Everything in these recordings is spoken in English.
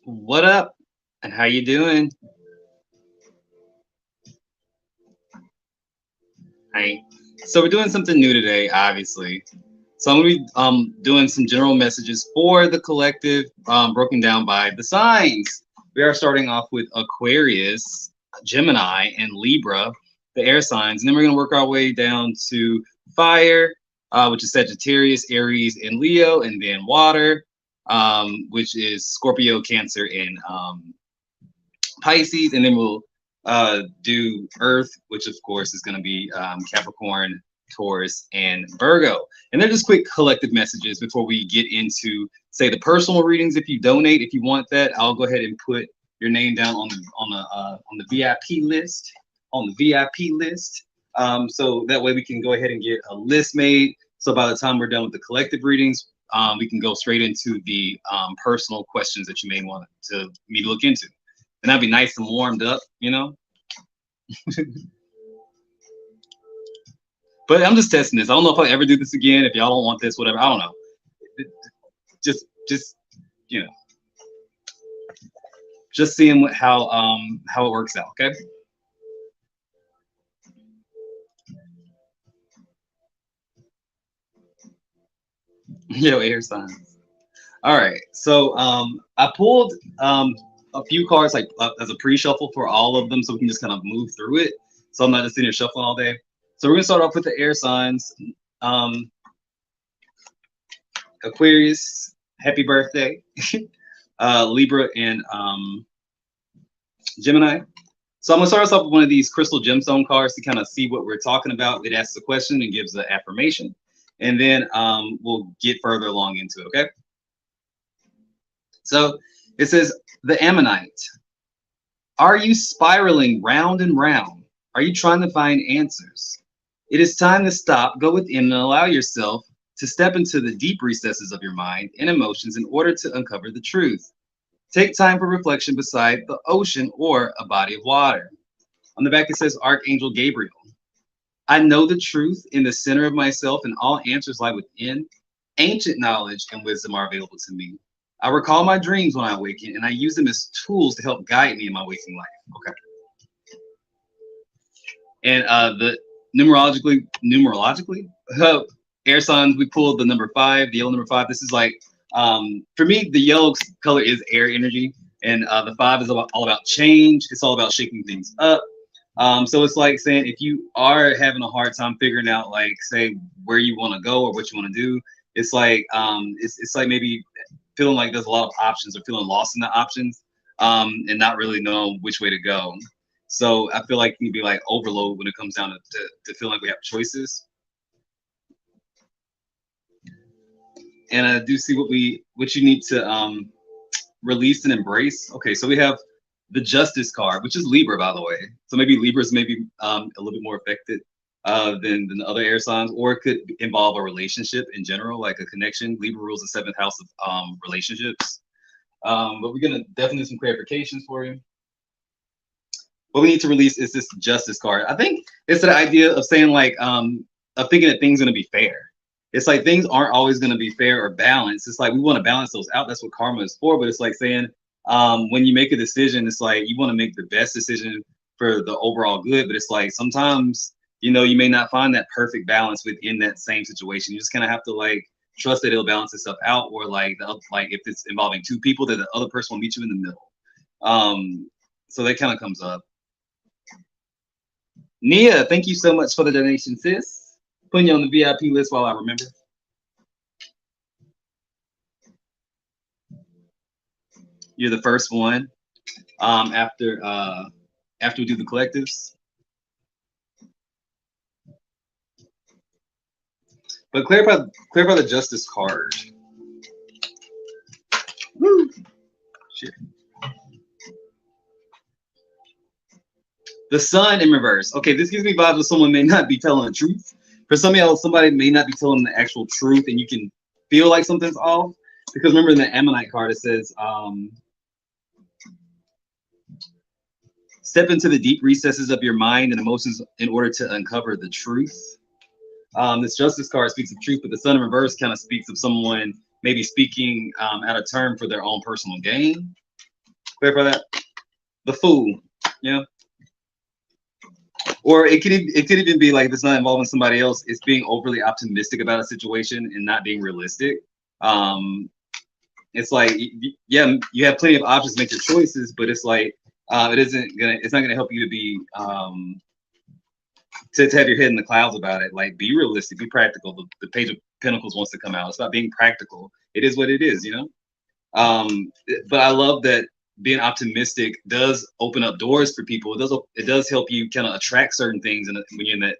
What up? And how you doing? Hi. So we're doing something new today, obviously. So I'm gonna be doing some general messages for the collective, broken down by the signs. We are starting off with Aquarius, Gemini, and Libra, the air signs, and then we're gonna work our way down to fire, which is Sagittarius, Aries, and Leo, and then water, which is Scorpio, Cancer, and Pisces, and then we'll do Earth, which of course is going to be Capricorn, Taurus, and Virgo. And they're just quick collective messages before we get into, say, the personal readings. If you donate, if you want that, I'll go ahead and put your name down on the VIP list, so that way we can go ahead and get a list made. So by the time we're done with the collective readings, we can go straight into the personal questions that you may want me to look into. And that'd be nice and warmed up, you know. But I'm just testing this. I don't know if I'll ever do this again. If y'all don't want this, whatever, I don't know. Just you know, just seeing how it works out. Okay. Yo, air signs. All right. So I pulled a few cards like as a pre-shuffle for all of them, so we can just kind of move through it. So I'm not just sitting here shuffling all day. So we're gonna start off with the air signs. Aquarius, happy birthday. Libra and Gemini. So I'm gonna start us off with one of these crystal gemstone cards to kind of see what we're talking about. It asks a question and gives the affirmation, and then we'll get further along into it. Okay. So it says, the Ammonite. Are you spiraling round and round? Are you trying to find answers? It is time to stop, go within, and allow yourself to step into the deep recesses of your mind and emotions in order to uncover the truth. Take time for reflection beside the ocean or a body of water. On the back, it says, Archangel Gabriel. I know the truth in the center of myself, and all answers lie within. Ancient knowledge and wisdom are available to me. I recall my dreams when I awaken, and I use them as tools to help guide me in my waking life. Okay. And the numerologically, air signs, we pulled the number 5, the yellow number 5. This is like, for me, the yellow color is air energy, and the 5 is all about change. It's all about shaking things up. So it's like saying, if you are having a hard time figuring out, like, say, where you want to go or what you want to do, it's like it's like maybe feeling like there's a lot of options or feeling lost in the options, and not really knowing which way to go. So I feel like you can be like overload when it comes down to feeling like we have choices. And I do see what you need to release and embrace. Okay, so we have the Justice card, which is Libra, by the way. So maybe Libra's maybe a little bit more affected than the other air signs, or it could involve a relationship in general, like a connection. Libra rules the 7th house of relationships. But we're gonna definitely do some clarifications for you. What we need to release is this Justice card. I think it's the idea of saying, like, of thinking that things are gonna be fair. It's like things aren't always gonna be fair or balanced. It's like we want to balance those out. That's what karma is for. But it's like saying, when you make a decision, it's like you want to make the best decision for the overall good. But it's like sometimes, you know, you may not find that perfect balance within that same situation. You just kind of have to like trust that it'll balance itself out, or like if it's involving 2 people, that the other person will meet you in the middle. So that kind of comes up. Nia, thank you so much for the donation, sis. Putting you on the VIP list while I remember. You're the first one. After we do the collectives. But clarify the Justice card. Woo! Shit. The Sun in reverse. Okay, this gives me vibes of someone may not be telling the truth. For some of y'all, somebody may not be telling the actual truth, and you can feel like something's off. Because remember in the Ammonite card, it says, step into the deep recesses of your mind and emotions in order to uncover the truth. This Justice card speaks of truth, but the Sun in reverse kind of speaks of someone maybe speaking out of turn for their own personal gain. Clarify that. The Fool. Yeah. Or it could even be like, if it's not involving somebody else, it's being overly optimistic about a situation and not being realistic. It's like, yeah, you have plenty of options to make your choices, but it's like it's not gonna help you to be to have your head in the clouds about it. Like, be realistic, be practical. The Page of Pentacles wants to come out. It's about being practical. It is what it is, you know. But I love that being optimistic does open up doors for people. It does help you kind of attract certain things, and when you're in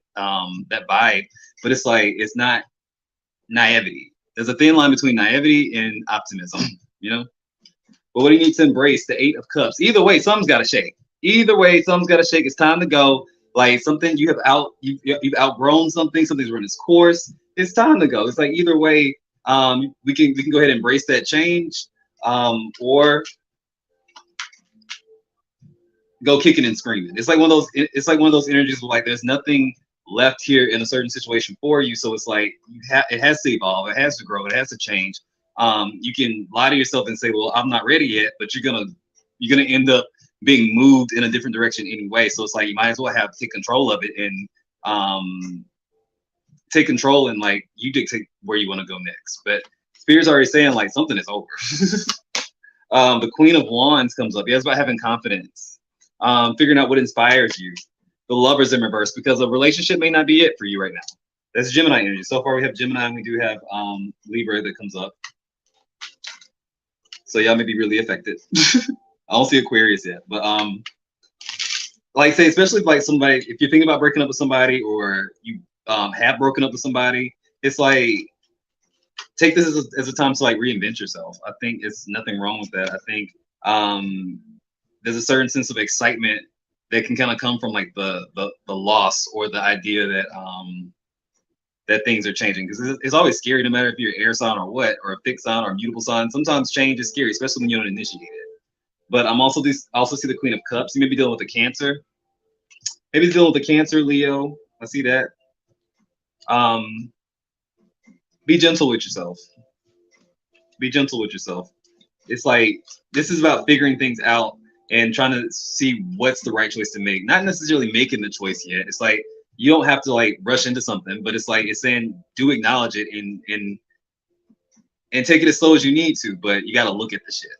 that vibe. But it's like, it's not naivety. There's a thin line between naivety and optimism, you know. But what do you need to embrace? The Eight of Cups. Either way, something's got to shake. Either way, something's got to shake. It's time to go. Like, something you've outgrown something. Something's run its course. It's time to go. It's like, either way, we can go ahead and embrace that change, or go kicking and screaming. It's like one of those. It's like one of those energies where, like, there's nothing left here in a certain situation for you. So it's like, it has to evolve. It has to grow. It has to change. You can lie to yourself and say, well, I'm not ready yet, but you're gonna end up being moved in a different direction anyway. So it's like, you might as well take control of it, and take control, and like, you dictate where you want to go next. But Spirit's already saying, like, something is over. The Queen of Wands comes up. Yeah, it's about having confidence, figuring out what inspires you. The Lovers in reverse, because a relationship may not be it for you right now. That's Gemini energy. So far we have Gemini, and we do have Libra that comes up. So y'all may be really affected. I don't see Aquarius yet, but like, say, especially if, like, somebody, if you're thinking about breaking up with somebody, or you have broken up with somebody, it's like, take this as a time to, like, reinvent yourself. I think it's nothing wrong with that. I think there's a certain sense of excitement that can kind of come from, like, the loss, or the idea that that things are changing, because it's always scary, no matter if you're air sign or what, or a fixed sign or a mutable sign. Sometimes change is scary, especially when you don't initiate it. But I'm also see the Queen of Cups. You may be dealing with a Cancer. Maybe dealing with a Cancer, Leo. I see that. Be gentle with yourself. Be gentle with yourself. It's like, this is about figuring things out and trying to see what's the right choice to make. Not necessarily making the choice yet. It's like, you don't have to, like, rush into something, but it's like, it's saying, do acknowledge it, and take it as slow as you need to, but you got to look at the shit.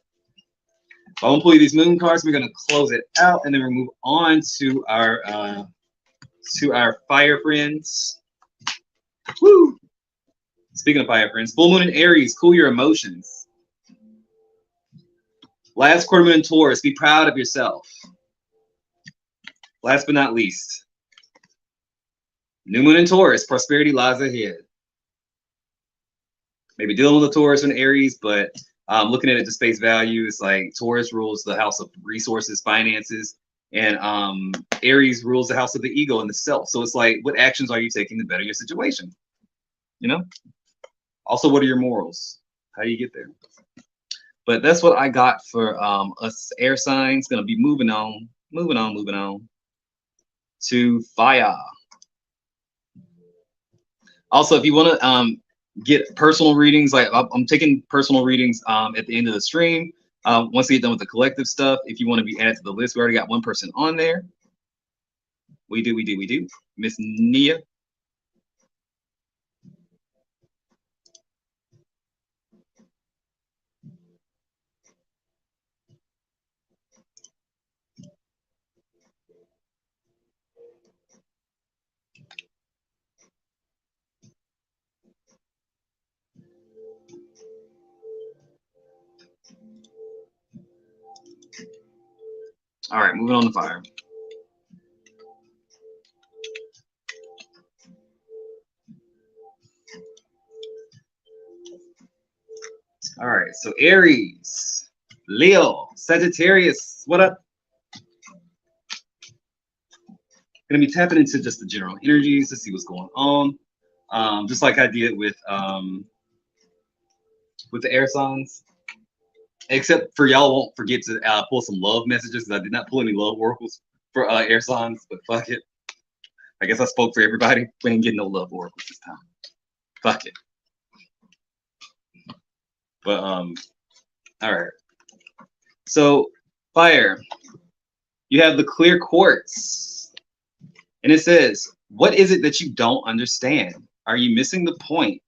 So I'm gonna pull you these moon cards. We're gonna close it out, and then we're gonna move on to our fire friends. Woo! Speaking of fire friends, full moon in Aries, cool your emotions. Last quarter moon in Taurus, be proud of yourself. Last but not least, new moon in Taurus, prosperity lies ahead. Maybe dealing with a Taurus and Aries, but looking at it to face value, it's like, Taurus rules the house of resources, finances, and Aries rules the house of the ego and the self. So it's like, what actions are you taking to better your situation? You know? Also, what are your morals? How do you get there? But that's what I got for us air signs. Gonna be moving on to fire. Also, if you want to get personal readings, like, I'm taking personal readings at the end of the stream. Once we get done with the collective stuff, if you want to be added to the list, we already got one person on there. We do. Miss Nia. All right, moving on to fire. All right, so Aries, Leo, Sagittarius, what up? Gonna be tapping into just the general energies to see what's going on. Just like I did with the air signs. Except for y'all won't forget to pull some love messages, because I did not pull any love oracles for air signs, but fuck it. I guess I spoke for everybody. We ain't getting no love oracles this time. Fuck it. But all right. So Fire. You have the clear quartz. And it says, what is it that you don't understand? Are you missing the point?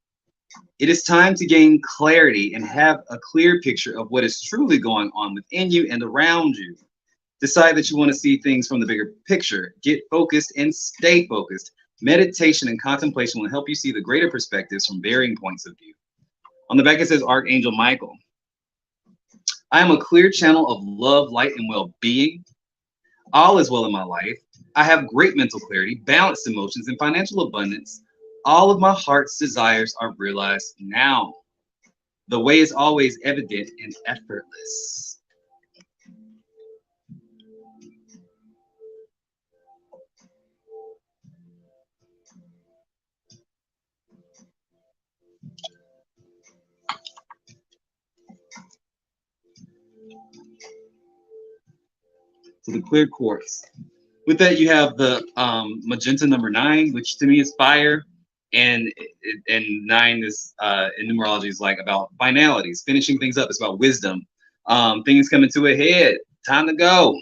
It is time to gain clarity and have a clear picture of what is truly going on within you and around you. Decide that you want to see things from the bigger picture. Get focused and stay focused. Meditation and contemplation will help you see the greater perspectives from varying points of view. On the back, it says Archangel Michael. I am a clear channel of love, light, and well-being. All is well in my life. I have great mental clarity, balanced emotions, and financial abundance. All of my heart's desires are realized now. The way is always evident and effortless. So the clear quartz. With that, you have the magenta number 9, which to me is fire, and 9 is in numerology is like about finalities, finishing things up. It's about wisdom, things coming to a head, time to go.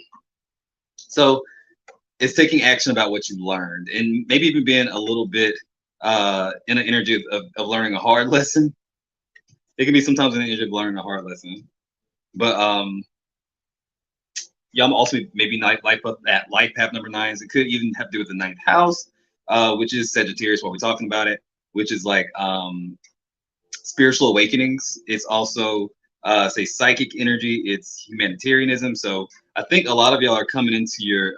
So it's taking action about what you learned, and maybe even being a little bit in an energy of learning a hard lesson. It can be sometimes an energy of learning a hard lesson, but yeah, I'm also maybe life path number 9s. It could even have to do with the 9th house, which is Sagittarius while we're talking about it, which is like spiritual awakenings. It's also say psychic energy. It's humanitarianism. So I think a lot of y'all are coming into your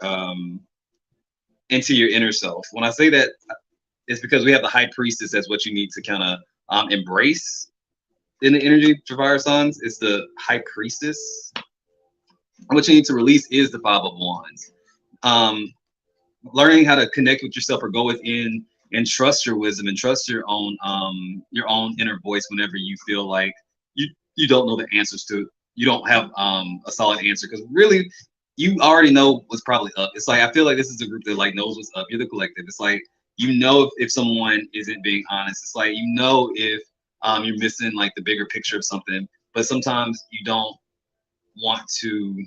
inner self. When I say that, it's because we have the high priestess as what you need to kind of embrace in the energy for fire signs. It's the high priestess. What you need to release is the 5 of Wands. Learning how to connect with yourself or go within and trust your wisdom and trust your own inner voice whenever you feel like you don't know the answers to, you don't have a solid answer, because really you already know what's probably up. It's like I feel like this is a group that like knows what's up. You're the collective. It's like you know if someone isn't being honest. It's like you know if you're missing like the bigger picture of something, but sometimes you don't want to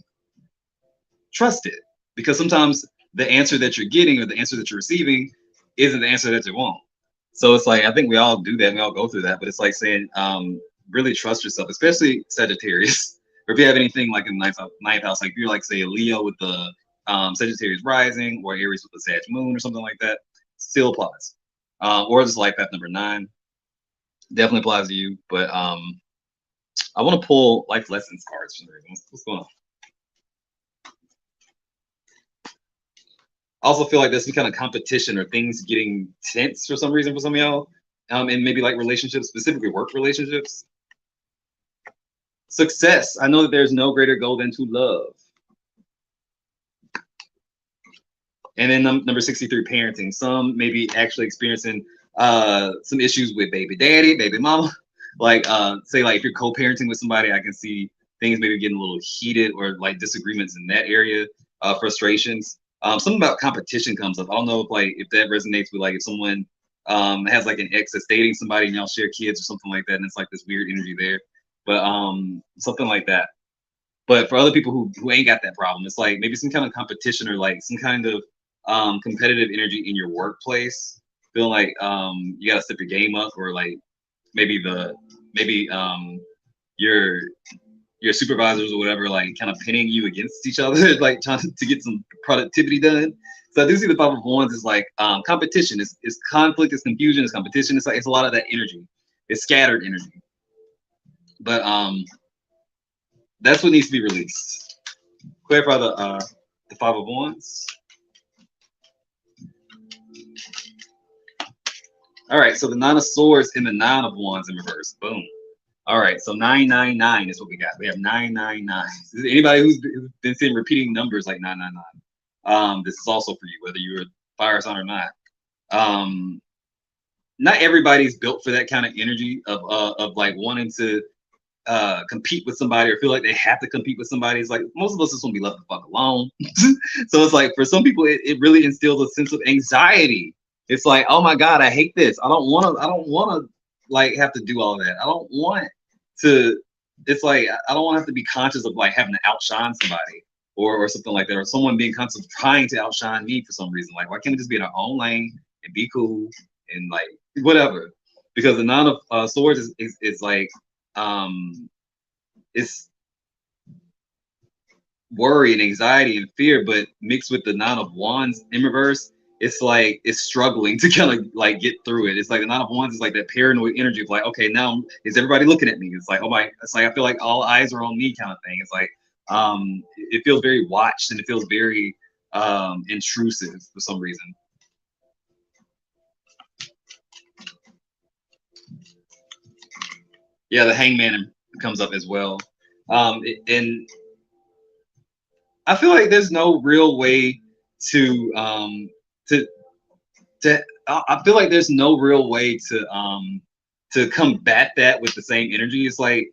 trust it, because sometimes the answer that you're getting or the answer that you're receiving isn't the answer that you want. So it's like I think we all do that, we all go through that, but it's like saying really trust yourself, especially Sagittarius. Or if you have anything like in the ninth house, like if you're like say a Leo with the Sagittarius rising, or Aries with the Sag moon or something like that, still applies. Or this life path number 9 definitely applies to you. But I want to pull life lessons cards for some reason. What's going on? I also feel like there's some kind of competition or things getting tense for some reason for some of y'all, and maybe like relationships, specifically work relationships. Success. I know that there's no greater goal than to love. And then number 63, parenting. Some maybe actually experiencing some issues with baby daddy, baby mama. Like say like if you're co-parenting with somebody, I can see things maybe getting a little heated or like disagreements in that area, frustrations. Something about competition comes up. I don't know if that resonates with like if someone has like an ex that's dating somebody and y'all share kids or something like that, and it's like this weird energy there. But something like that. But for other people who ain't got that problem, it's like maybe some kind of competition or like some kind of competitive energy in your workplace. Feeling like you gotta step your game up, or like maybe your supervisors or whatever, like kind of pinning you against each other, like trying to get some productivity done. So I do see the 5 of Wands is like competition. It's conflict, it's confusion, it's competition. It's like it's a lot of that energy. It's scattered energy. But that's what needs to be released. Clarify the 5 of Wands. All right, so the 9 of Swords and the 9 of Wands in reverse. Boom. All right, so 999 is what we got. We have 999. Anybody who's been seeing repeating numbers like 999, this is also for you, whether you're a fire sign or not. Not everybody's built for that kind of energy of like wanting to compete with somebody or feel like they have to compete with somebody. It's like most of us just want to be left the fuck alone. So it's like for some people, it really instills a sense of anxiety. It's like, oh my God, I hate this. I don't want to like have to do all of that. I don't want to it's like I don't want to have to be conscious of like having to outshine somebody or something like that, or someone being conscious of trying to outshine me for some reason. Like, why can't we just be in our own lane and be cool and like whatever? Because the Nine of Swords is like it's worry and anxiety and fear, but mixed with the Nine of Wands in reverse, it's like it's struggling to kind of like get through it. It's like the Nine of Wands is like that paranoid energy of like, okay, now is everybody looking at me? It's like, oh my, it's like I feel like all eyes are on me kind of thing. It's like it feels very watched and it feels very intrusive for some reason. Yeah, the Hangman comes up as well. And I feel like there's no real way to I feel like there's no real way to combat that with the same energy. It's like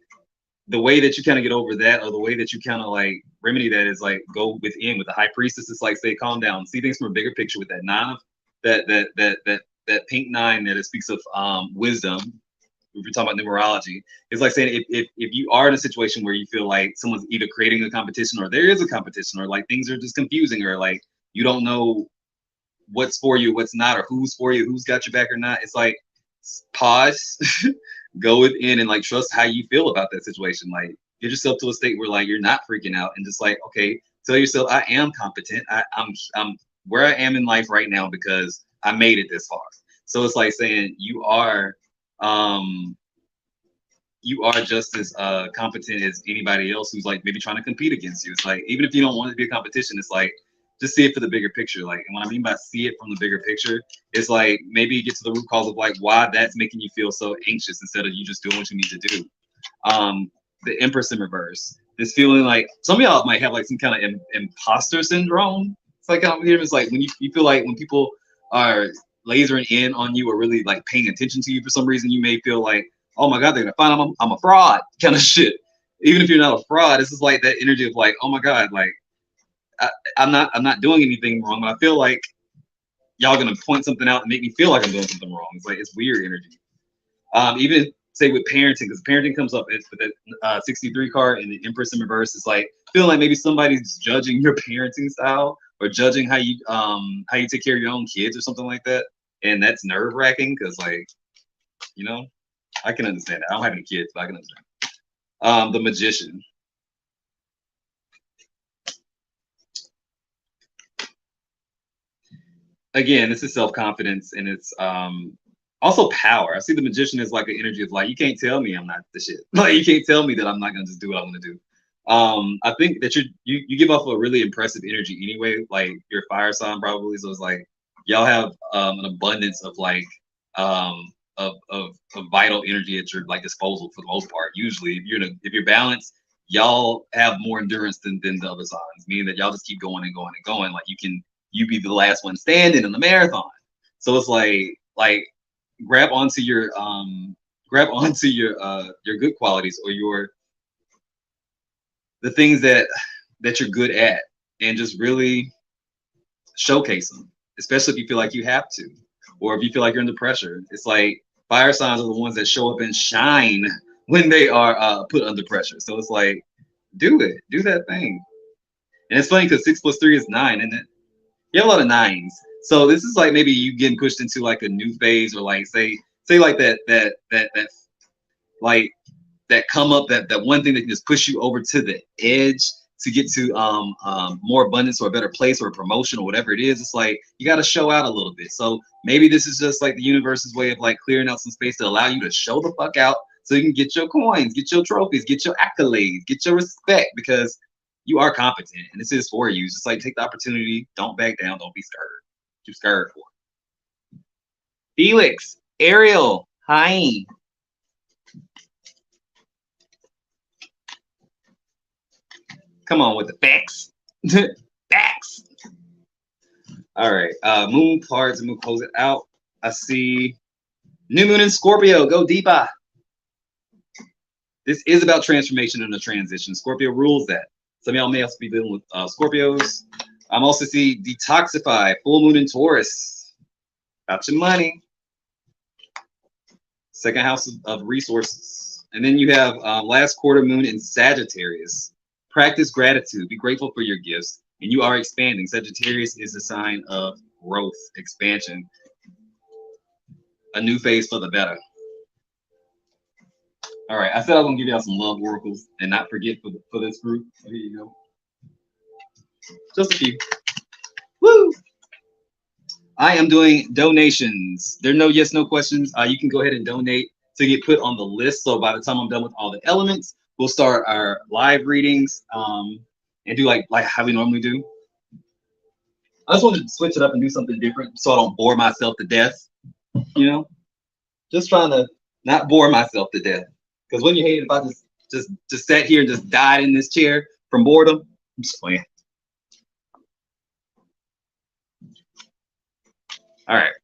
the way that you kind of get over that, or the way that you kind of like remedy that, is like go within with the High Priestess. It's like, say, calm down, see things from a bigger picture with that nine of that pink nine that it speaks of wisdom. If you're talking about numerology, it's like saying if you are in a situation where you feel like someone's either creating a competition or there is a competition, or like things are just confusing, or like you don't know what's for you, what's not, or who's for you, who's got your back or not. It's like pause, go within, and like trust how you feel about that situation. Like get yourself to a state where like you're not freaking out, and just like, okay, tell yourself I am competent. I'm where I am in life right now because I made it this far. So it's like saying you are just as competent as anybody else who's like maybe trying to compete against you. It's like, even if you don't want it to be a competition, it's like just see it for the bigger picture. Like, and what I mean by see it from the bigger picture is like maybe get to the root cause of like why that's making you feel so anxious instead of you just doing what you need to do. The Empress in reverse, this feeling like some of y'all might have like some kind of imposter syndrome. It's like I'm here. It's like when you feel like when people are lasering in on you or really like paying attention to you for some reason, you may feel like, oh my God, they're gonna find I'm a fraud kind of shit. Even if you're not a fraud, it's just like that energy of like, oh my God, like I'm not doing anything wrong, but I feel like y'all gonna point something out and make me feel like I'm doing something wrong. It's like it's weird energy. Even say with parenting, because parenting comes up with that 63 card and the Empress in reverse. It's like feeling like maybe somebody's judging your parenting style or judging how you take care of your own kids or something like that, and that's nerve wracking because like, you know, I can understand that. I don't have any kids, but I can understand. The Magician. Again, this is self-confidence, and it's also power. I see the Magician as like an energy of like, you can't tell me I'm not the shit. Like you can't tell me that I'm not gonna just do what I'm gonna do. I think that you give off a really impressive energy anyway. Like you're a fire sign probably, so it's like y'all have an abundance of like of vital energy at your like disposal for the most part. Usually, if you're balanced, y'all have more endurance than the other signs, meaning that y'all just keep going and going and going. Like you be the last one standing in the marathon. So it's like grab onto your good qualities or the things that you're good at, and just really showcase them, especially if you feel like you have to, or if you feel like you're under pressure. It's like fire signs are the ones that show up and shine when they are put under pressure. So it's like, do that thing. And it's funny because 6 + 3 is 9, isn't it? You have a lot of 9s. So this is like maybe you getting pushed into like a new phase, or like say like that like that come up, that one thing that can just push you over to the edge to get to more abundance or a better place or a promotion or whatever it is. It's like you got to show out a little bit. So maybe this is just like the universe's way of like clearing out some space to allow you to show the fuck out, so you can get your coins, get your trophies, get your accolades, get your respect, because you are competent and this is for you. Just like take the opportunity, don't back down, don't be scared. What you scared for? Felix, Ariel, hi. Come on with the facts. Facts. All right. Moon cards, and we'll close it out. I see new moon in Scorpio. Go deeper. This is about transformation and a transition. Scorpio rules that. Some of y'all may also be dealing with Scorpios. I'm also see detoxify, full moon in Taurus. About your money. Second house of resources And then you have last quarter moon in Sagittarius. Practice gratitude. Be grateful for your gifts. And you are expanding. Sagittarius is a sign of growth, expansion, a new phase for the better. All right, I said I was gonna give y'all some love oracles and not forget for this group. So here you go. Just a few. Woo! I am doing donations. There are no yes, no questions. You can go ahead and donate to get put on the list. So by the time I'm done with all the elements, we'll start our live readings and do like how we normally do. I just wanted to switch it up and do something different so I don't bore myself to death. You know, just trying to not bore myself to death. Because when you hate it, if I just sat here and just died in this chair from boredom, I'm just playing. All right.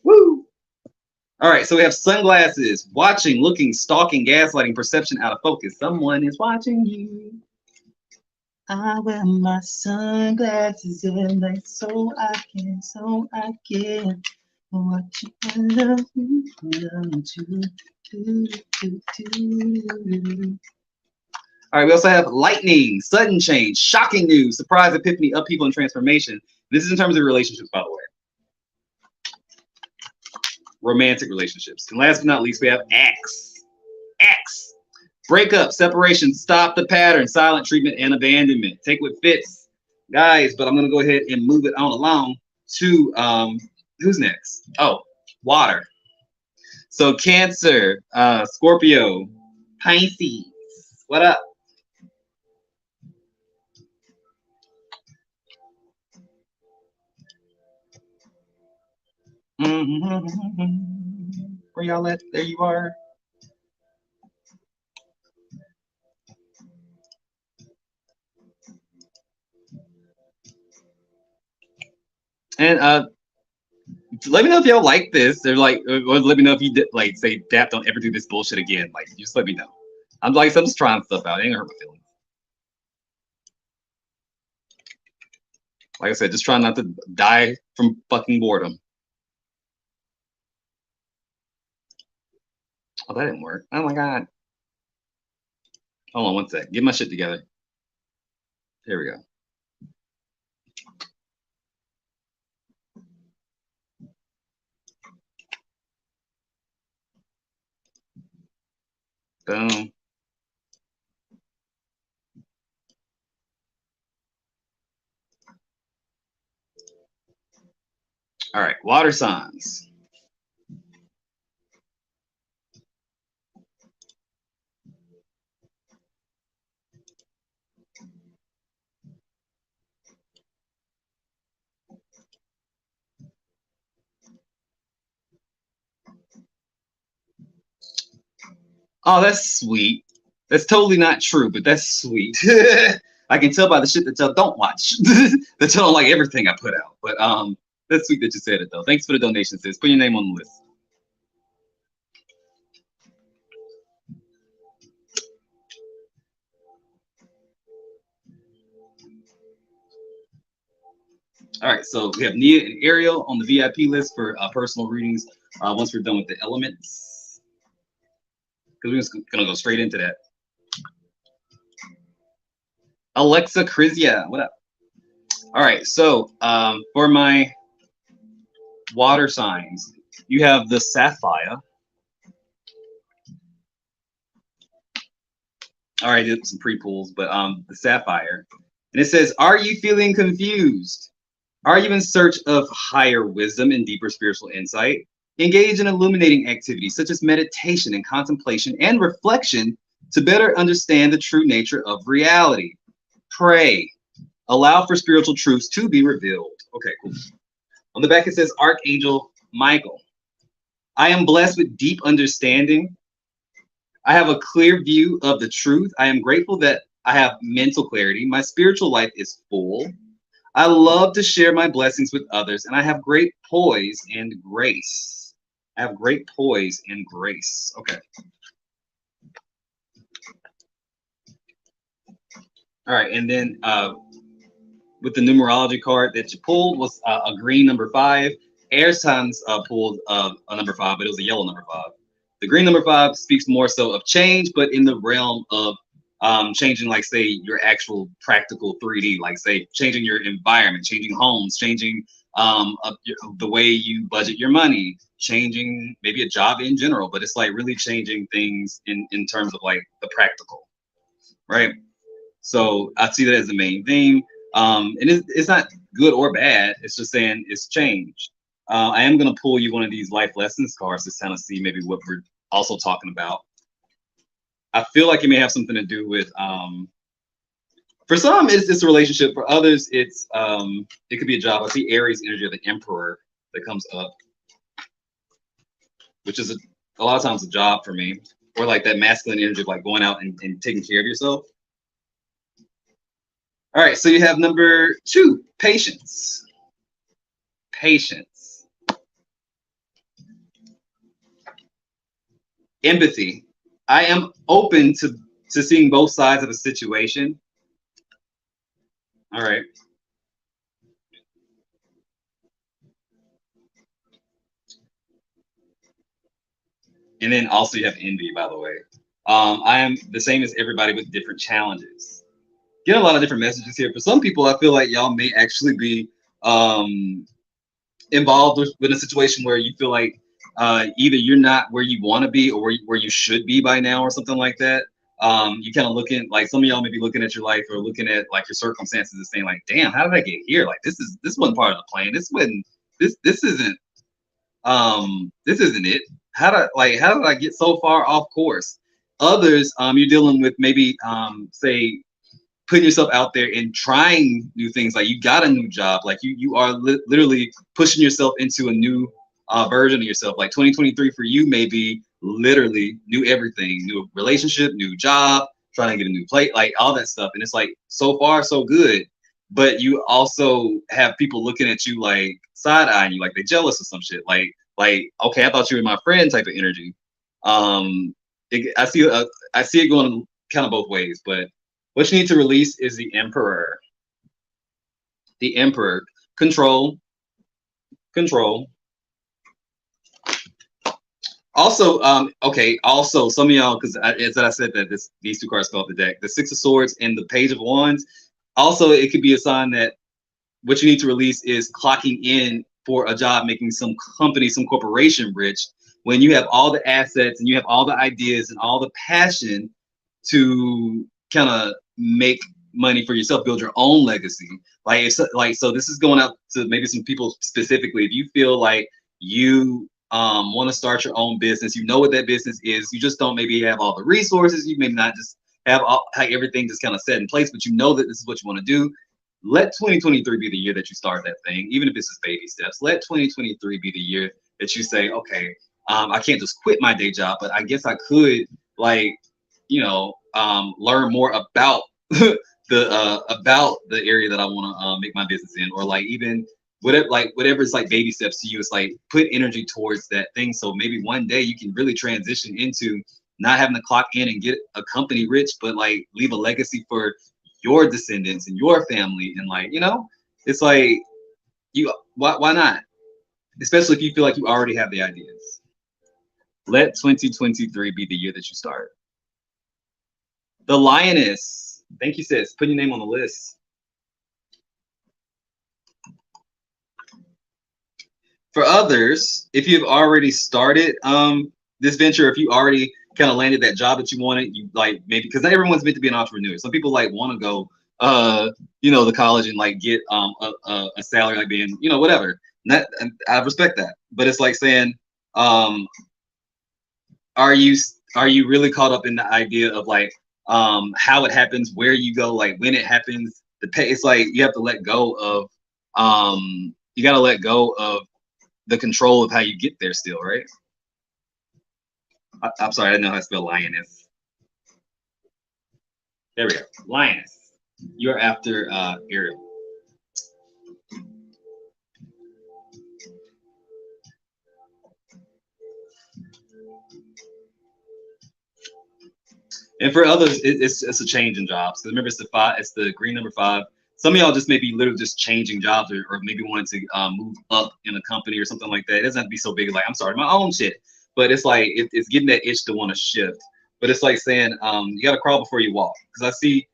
Woo! All right, so we have sunglasses, watching, looking, stalking, gaslighting, perception out of focus. Someone is watching you. I wear my sunglasses at night so I can watch you and love you. All right, we also have lightning, sudden change, shocking news, surprise, epiphany, upheaval, and transformation. This is in terms of relationships, by the way. Romantic relationships. And last but not least, we have X. Breakup, separation, stop the pattern, silent treatment, and abandonment. Take what fits, guys. But I'm going to go ahead and move it on along to who's next? Oh, water. So Cancer, Scorpio, Pisces. What up? Where y'all at? There you are. And let me know if y'all like this. They're like, or let me know if you did, like, say, Dap, don't ever do this bullshit again. Like, just let me know. I'm just trying stuff out. It ain't gonna hurt my feelings. Like I said, just trying not to die from fucking boredom. Oh, that didn't work. Oh my god. Hold on one sec. Get my shit together. Here we go. Boom. All right, water signs. Oh, that's sweet. That's totally not true, but that's sweet. I can tell by the shit that y'all don't watch that y'all don't like everything I put out. But that's sweet that you said it though. Thanks for the donation, sis. Put your name on the list. All right, so we have Nia and Ariel on the VIP list for personal readings once we're done with the elements. Because we're just gonna go straight into that. Alexa Krizia, what up? All right, so for my water signs, you have the sapphire. All right, did some pre-pulls, but the sapphire. And it says, are you feeling confused? Are you in search of higher wisdom and deeper spiritual insight? Engage in illuminating activities such as meditation and contemplation and reflection to better understand the true nature of reality. Pray. Allow for spiritual truths to be revealed. Okay, cool. On the back it says, Archangel Michael. I am blessed with deep understanding. I have a clear view of the truth. I am grateful that I have mental clarity. My spiritual life is full. I love to share my blessings with others, and I have great poise and grace. I have great poise and grace. Okay. All right, and then with the numerology card that you pulled was a green number 5, Air signs pulled a number 5, but it was a yellow number 5. The green number 5 speaks more so of change, but in the realm of changing, like say your actual practical 3D, like say changing your environment, changing homes, changing the way you budget your money, changing maybe a job in general, but it's like really changing things in terms of like the practical, right? So I see that as the main theme. And it's not good or bad. It's just saying it's change. I am going to pull you one of these life lessons cards to kind of see maybe what we're also talking about. I feel like it may have something to do with, for some, it's a relationship. For others, it's it could be a job. I see Aries energy of the Emperor that comes up, which is a lot of times a job for me, or like that masculine energy of like going out and taking care of yourself. All right, so you have number 2, patience. Patience. Empathy. I am open to seeing both sides of a situation. All right. And then also you have envy, by the way. I am the same as everybody with different challenges. Get a lot of different messages here. For some people, I feel like y'all may actually be involved with a situation where you feel like either you're not where you want to be or where you should be by now or something like that. You kind of looking like some of y'all may be looking at your life or looking at like your circumstances and saying like, damn, how did I get here? Like this wasn't part of the plan. This isn't it. How did I get so far off course? Others, you're dealing with maybe say putting yourself out there and trying new things. Like you got a new job, like you are literally pushing yourself into a new version of yourself. Like 2023 for you may be literally new everything, new relationship, new job, trying to get a new plate, like all that stuff. And it's like so far so good, but you also have people looking at you like side-eyeing you, like they jealous or some shit. Like okay, I thought you were my friend type of energy. I see it going kind of both ways, but what you need to release is the Emperor. The Emperor. Control. Control. Also, okay, also some of y'all, because as I said that these 2 cards fell off the deck, the 6 of Swords and the Page of Wands. Also, it could be a sign that what you need to release is clocking in for a job, making some company, some corporation rich, when you have all the assets and you have all the ideas and all the passion to kind of make money for yourself, build your own legacy. So this is going out to maybe some people specifically. If you feel like you want to start your own business, you know what that business is, you just don't maybe have all the resources, you may not just have everything just kind of set in place, but you know that this is what you want to do. Let 2023 be the year that you start that thing, even if it's just baby steps. Let 2023 be the year that you say, okay, I can't just quit my day job, but I guess I could, like, learn more about about the area that I want to make my business in, or like even whatever is like baby steps to you. It's like put energy towards that thing, so maybe one day you can really transition into not having to clock in and get a company rich, but like leave a legacy for your descendants and your family. And like, it's like why not, especially if you feel like you already have the ideas. Let 2023 be the year that you start. The Lioness. Thank you, sis. Put your name on the list. For others, if you've already started this venture, if you already kind of landed that job that you wanted, you like maybe, because not everyone's meant to be an entrepreneur. Some people like want to go to college and like get a salary, like being, whatever. And I respect that. But it's like saying, are you really caught up in the idea of like how it happens, where you go, like when it happens, the pay? It's like you have to let go of you got to let go of the control of how you get there still, right? I'm sorry, I didn't know how to spell lioness. There we go. Lioness. You're after Ariel. And for others, it's a change in jobs. Because remember, it's the green number 5, Some of y'all just maybe literally just changing jobs, or maybe wanting to move up in a company or something like that. It doesn't have to be so big, like I'm starting my own shit, but it's like it's getting that itch to want to shift. But it's like saying you got to crawl before you walk, because I see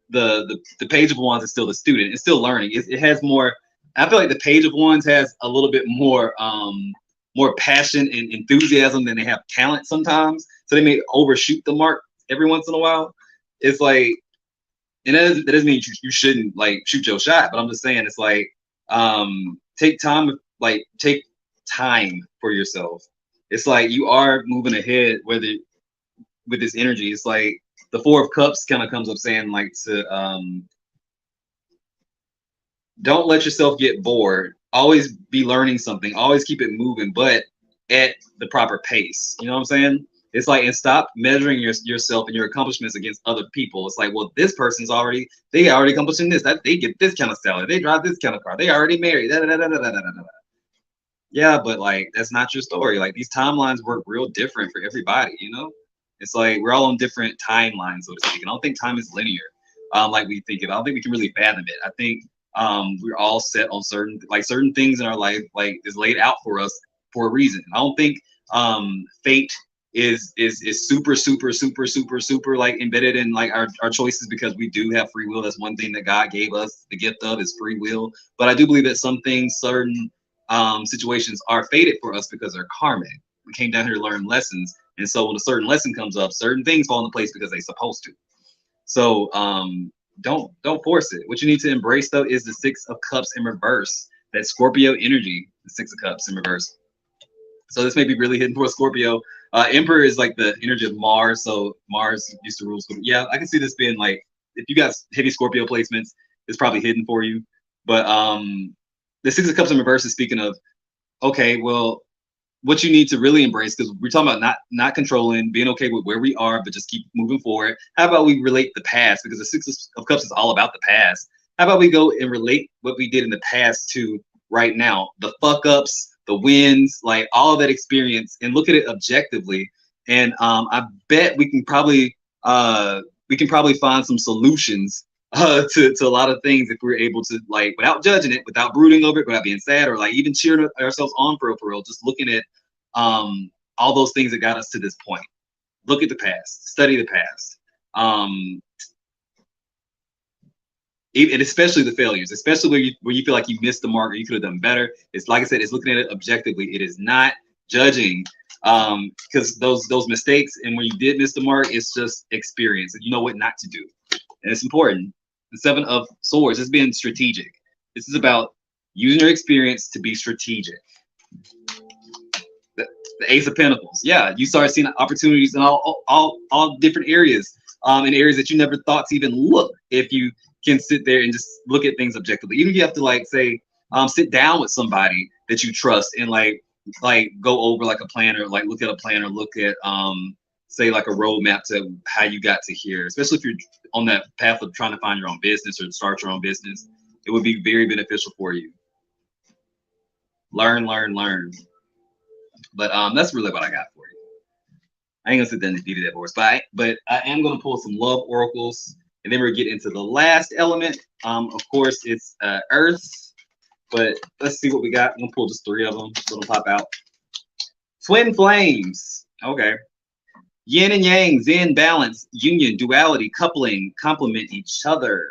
the Page of Wands is still the student. It's still learning. It has more. I feel like the Page of Wands has a little bit more more passion and enthusiasm than they have talent sometimes. So they may overshoot the mark every once in a while. It's like, and that doesn't mean you shouldn't like shoot your shot, but I'm just saying it's like take time for yourself. It's like you are moving ahead, whether with this energy. It's like the Four of Cups kind of comes up saying like to don't let yourself get bored. Always be learning something. Always keep it moving, but at the proper pace. You know what I'm saying? It's like, and stop measuring yourself and your accomplishments against other people. It's like, well, this person's already accomplishing this. That they get this kind of salary. They drive this kind of car. They already married. Da, da, da, da, da, da, da, da. Yeah, but like that's not your story. Like these timelines work real different for everybody. You know, it's like we're all on different timelines, so to speak. And I don't think time is linear, like we think it. I don't think we can really fathom it. I think we're all set on certain things in our life, like is laid out for us for a reason. I don't think fate is super like embedded in like our choices, because we do have free will. That's one thing that God gave us the gift of, is free will. But I do believe that some things, certain situations are fated for us because they're karmic. We came down here to learn lessons, and so when a certain lesson comes up, certain things fall into place because they're supposed to. So don't force it. What you need to embrace though is the Six of Cups in reverse. That Scorpio energy, the Six of Cups in reverse. So this may be really hidden for Scorpio. Emperor is like the energy of Mars, so Mars used to rule Scorpio. Yeah, I can see this being like, if you got heavy Scorpio placements, it's probably hidden for you. But the Six of Cups in reverse is speaking of, okay, well, what you need to really embrace, because we're talking about not controlling, being okay with where we are, but just keep moving forward. How about we relate the past, because the Six of Cups is all about the past. How about we go and relate what we did in the past to right now, the fuck ups, the wins, like all of that experience, and look at it objectively. And I bet we can probably find some solutions to a lot of things if we're able to, like, without judging it, without brooding over it, without being sad, or like even cheering ourselves on for real, just looking at all those things that got us to this point. Look at the past, study the past, and especially the failures, especially where you feel like you missed the mark or you could have done better. It's like I said, it's looking at it objectively. It is not judging, because those mistakes and when you did miss the mark, it's just experience, and you know what not to do, and it's important. The Seven of Swords is being strategic. This is about using your experience to be strategic. The Ace of Pentacles. Yeah, you start seeing opportunities in all different areas, in areas that you never thought to even look, if you can sit there and just look at things objectively. Even if you have to like say, sit down with somebody that you trust and like go over like a plan, or like look at a plan, or look at say like a roadmap to how you got to here, especially if you're on that path of trying to find your own business or start your own business. It would be very beneficial for you. Learn. But that's really what I got for you. I ain't gonna sit there and defeat that horse, but I am gonna pull some love oracles, and then we're gonna get into the last element. Of course, it's Earth, but let's see what we got. I'm gonna pull just 3 of them, so it'll pop out. Twin flames. Okay. Yin and yang, zen, balance, union, duality, coupling, complement each other.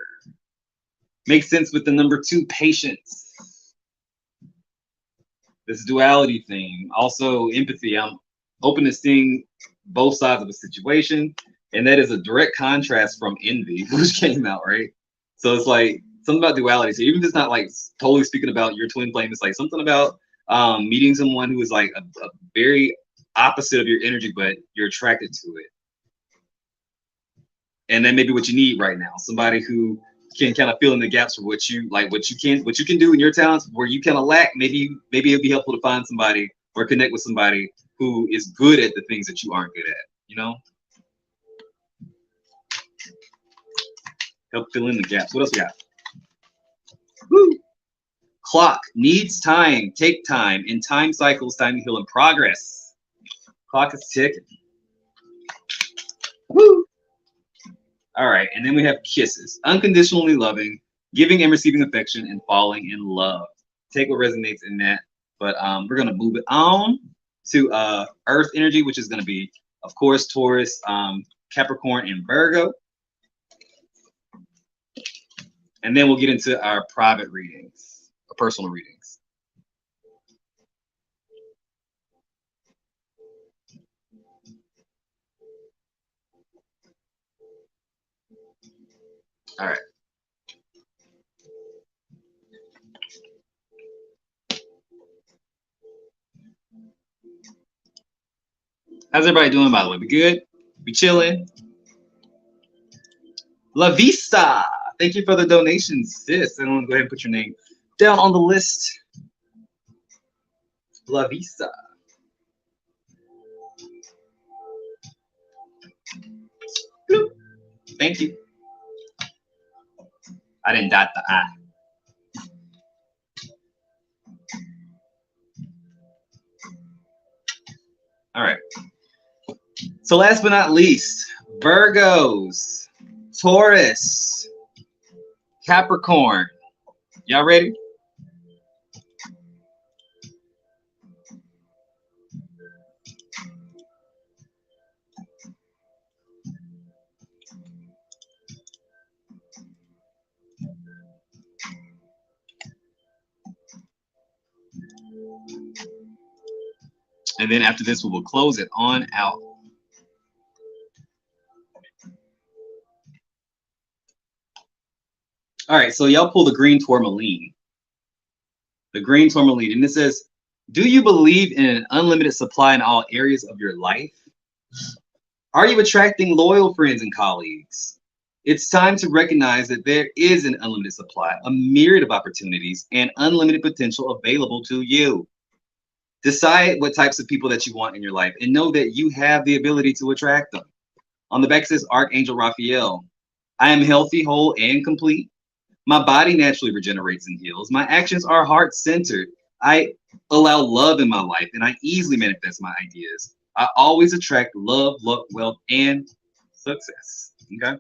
Makes sense with the number 2, patience. This duality thing. Also empathy. I'm open to seeing both sides of a situation, and that is a direct contrast from envy, which came out, right? So it's like something about duality. So even if it's not like totally speaking about your twin flame, it's like something about meeting someone who is like a very opposite of your energy, but you're attracted to it. And then maybe what you need right now, somebody who can kind of fill in the gaps for what you like, what you can do in your talents, where you kind of lack. Maybe it'd be helpful to find somebody or connect with somebody who is good at the things that you aren't good at, you know? Help fill in the gaps. What else we got? Woo! Clock needs time, take time, in time cycles, time to heal in progress. Clock is ticking. Woo! All right, and then we have kisses. Unconditionally loving, giving and receiving affection and falling in love. Take what resonates in that. But we're gonna move it on to Earth energy, which is gonna be, of course, Taurus, Capricorn, and Virgo. And then we'll get into our private readings, or personal readings. All right. How's everybody doing, by the way? We good? We chilling? La Vista. Thank you for the donations, sis. I want to go ahead and put your name down on the list. La Vista. Bloop. Thank you. I didn't dot the I. All right. So last but not least, Virgos, Taurus, Capricorn. Y'all ready? And then after this, we will close it on out. All right, so y'all pull the green tourmaline. The green tourmaline, and it says, do you believe in an unlimited supply in all areas of your life? Are you attracting loyal friends and colleagues? It's time to recognize that there is an unlimited supply, a myriad of opportunities, and unlimited potential available to you. Decide what types of people that you want in your life and know that you have the ability to attract them. On the back says Archangel Raphael. I am healthy, whole, and complete. My body naturally regenerates and heals. My actions are heart-centered. I allow love in my life, and I easily manifest my ideas. I always attract love, luck, wealth, and success. Okay?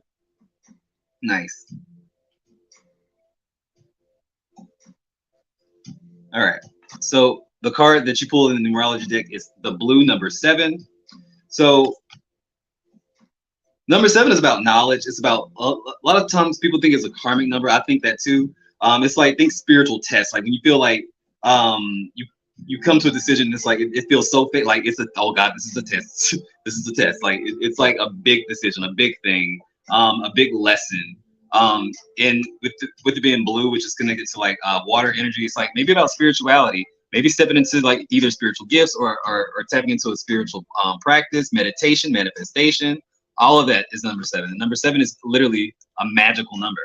Nice. All right. So the card that you pull in the numerology deck is the blue number 7. So number 7 is about knowledge. It's about a lot of times people think it's a karmic number. I think that too. It's like, think spiritual tests. Like when you feel like you come to a decision, it's like it feels so fit. Like it's a, oh God, this is a test. This is a test. Like it's like a big decision, a big thing, a big lesson. And with it being blue, which is connected to like water energy, it's like maybe about spirituality. Maybe stepping into like either spiritual gifts or tapping into a spiritual practice, meditation, manifestation. All of that is number 7. And number 7 is literally a magical number.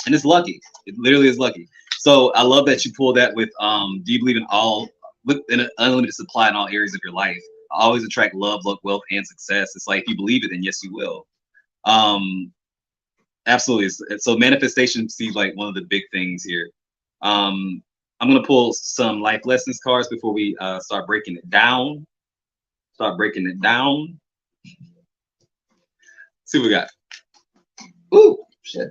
And it's lucky. It literally is lucky. So I love that you pull that with, do you believe in an unlimited supply in all areas of your life? I always attract love, luck, wealth, and success. It's like, if you believe it, then yes, you will. Absolutely. So manifestation seems like one of the big things here. I'm going to pull some life lessons cards before we start breaking it down. See what we got. Ooh, shit.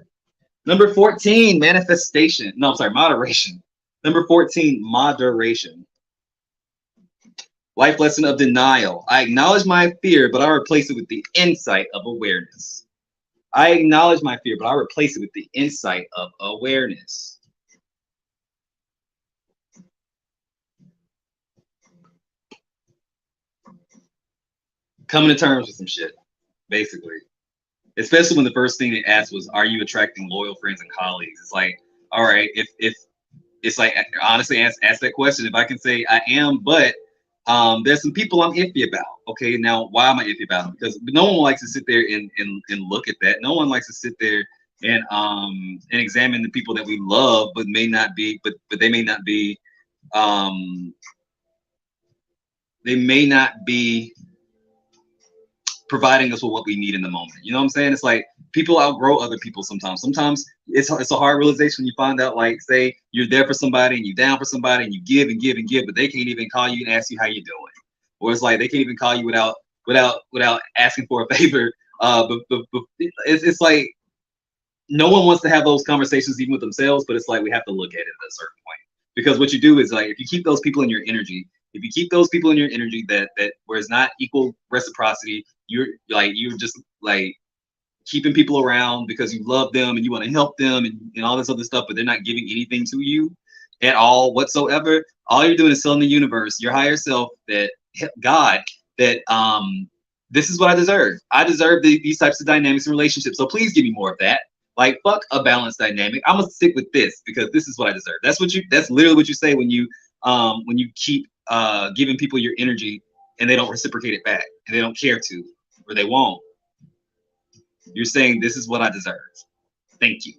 Number 14, manifestation. No, I'm sorry, moderation. Number 14, moderation. Life lesson of denial. I acknowledge my fear, but I replace it with the insight of awareness. I acknowledge my fear, but I replace it with the insight of awareness. Coming to terms with some shit, basically. Especially when the first thing they asked was, are you attracting loyal friends and colleagues? It's like, all right, if it's like, honestly, ask that question. If I can say I am, but there's some people I'm iffy about. Okay, now why am I iffy about them? Because no one likes to sit there and look at that. No one likes to sit there and examine the people that we love, but may not be, but they may not be, providing us with what we need in the moment. You know what I'm saying? It's like people outgrow other people sometimes. Sometimes it's a hard realization when you find out, like, say you're there for somebody and you're down for somebody and you give and give and give, but they can't even call you and ask you how you're doing. Or it's like they can't even call you without asking for a favor. But it's like no one wants to have those conversations even with themselves, but it's like we have to look at it at a certain point. Because what you do is like if you keep those people in your energy, that where it's not equal reciprocity, you're just like keeping people around because you love them and you want to help them and all this other stuff, but they're not giving anything to you at all whatsoever. All you're doing is telling the universe, your higher self, that God, that this is what I deserve. I deserve these types of dynamics and relationships. So please give me more of that. Like, fuck a balanced dynamic. I'm gonna stick with this because this is what I deserve. That's literally what you say when you keep giving people your energy and they don't reciprocate it back and they don't care to, or they won't. You're saying this is what I deserve. Thank you.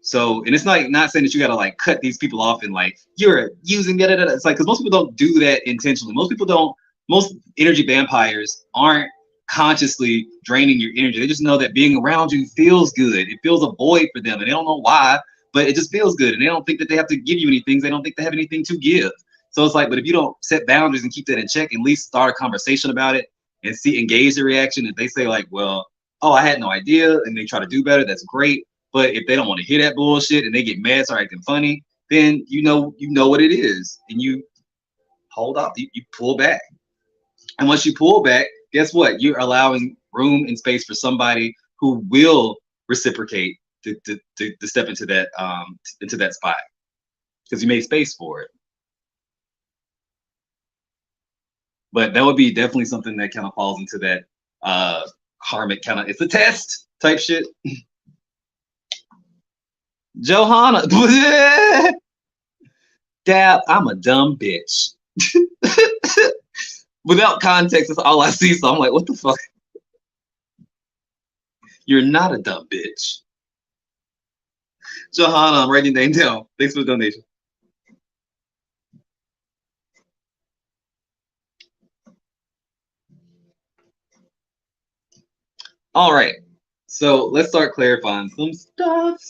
So, and it's not saying that you gotta like cut these people off and like you're using da, da, da. It's like, because most people don't do that intentionally. Most energy vampires aren't consciously draining your energy. They just know that being around you feels good. It feels a void for them and they don't know why, but it just feels good. And they don't think that they have to give you anything. They don't think they have anything to give. So it's like, but if you don't set boundaries and keep that in check, at least start a conversation about it and engage the reaction. If they say like, well, oh, I had no idea, and they try to do better, that's great. But if they don't want to hear that bullshit and they get mad, start acting funny, then you know what it is, and you hold up, you pull back. And once you pull back, guess what? You're allowing room and space for somebody who will reciprocate to step into that spot because you made space for it. But that would be definitely something that kind of falls into that karmic kind of, it's a test type shit. Johanna, Dap, I'm a dumb bitch. Without context, that's all I see. So I'm like, what the fuck? You're not a dumb bitch. Johanna, I'm writing your name down. Thanks for the donation. All right, so let's start clarifying some stuff.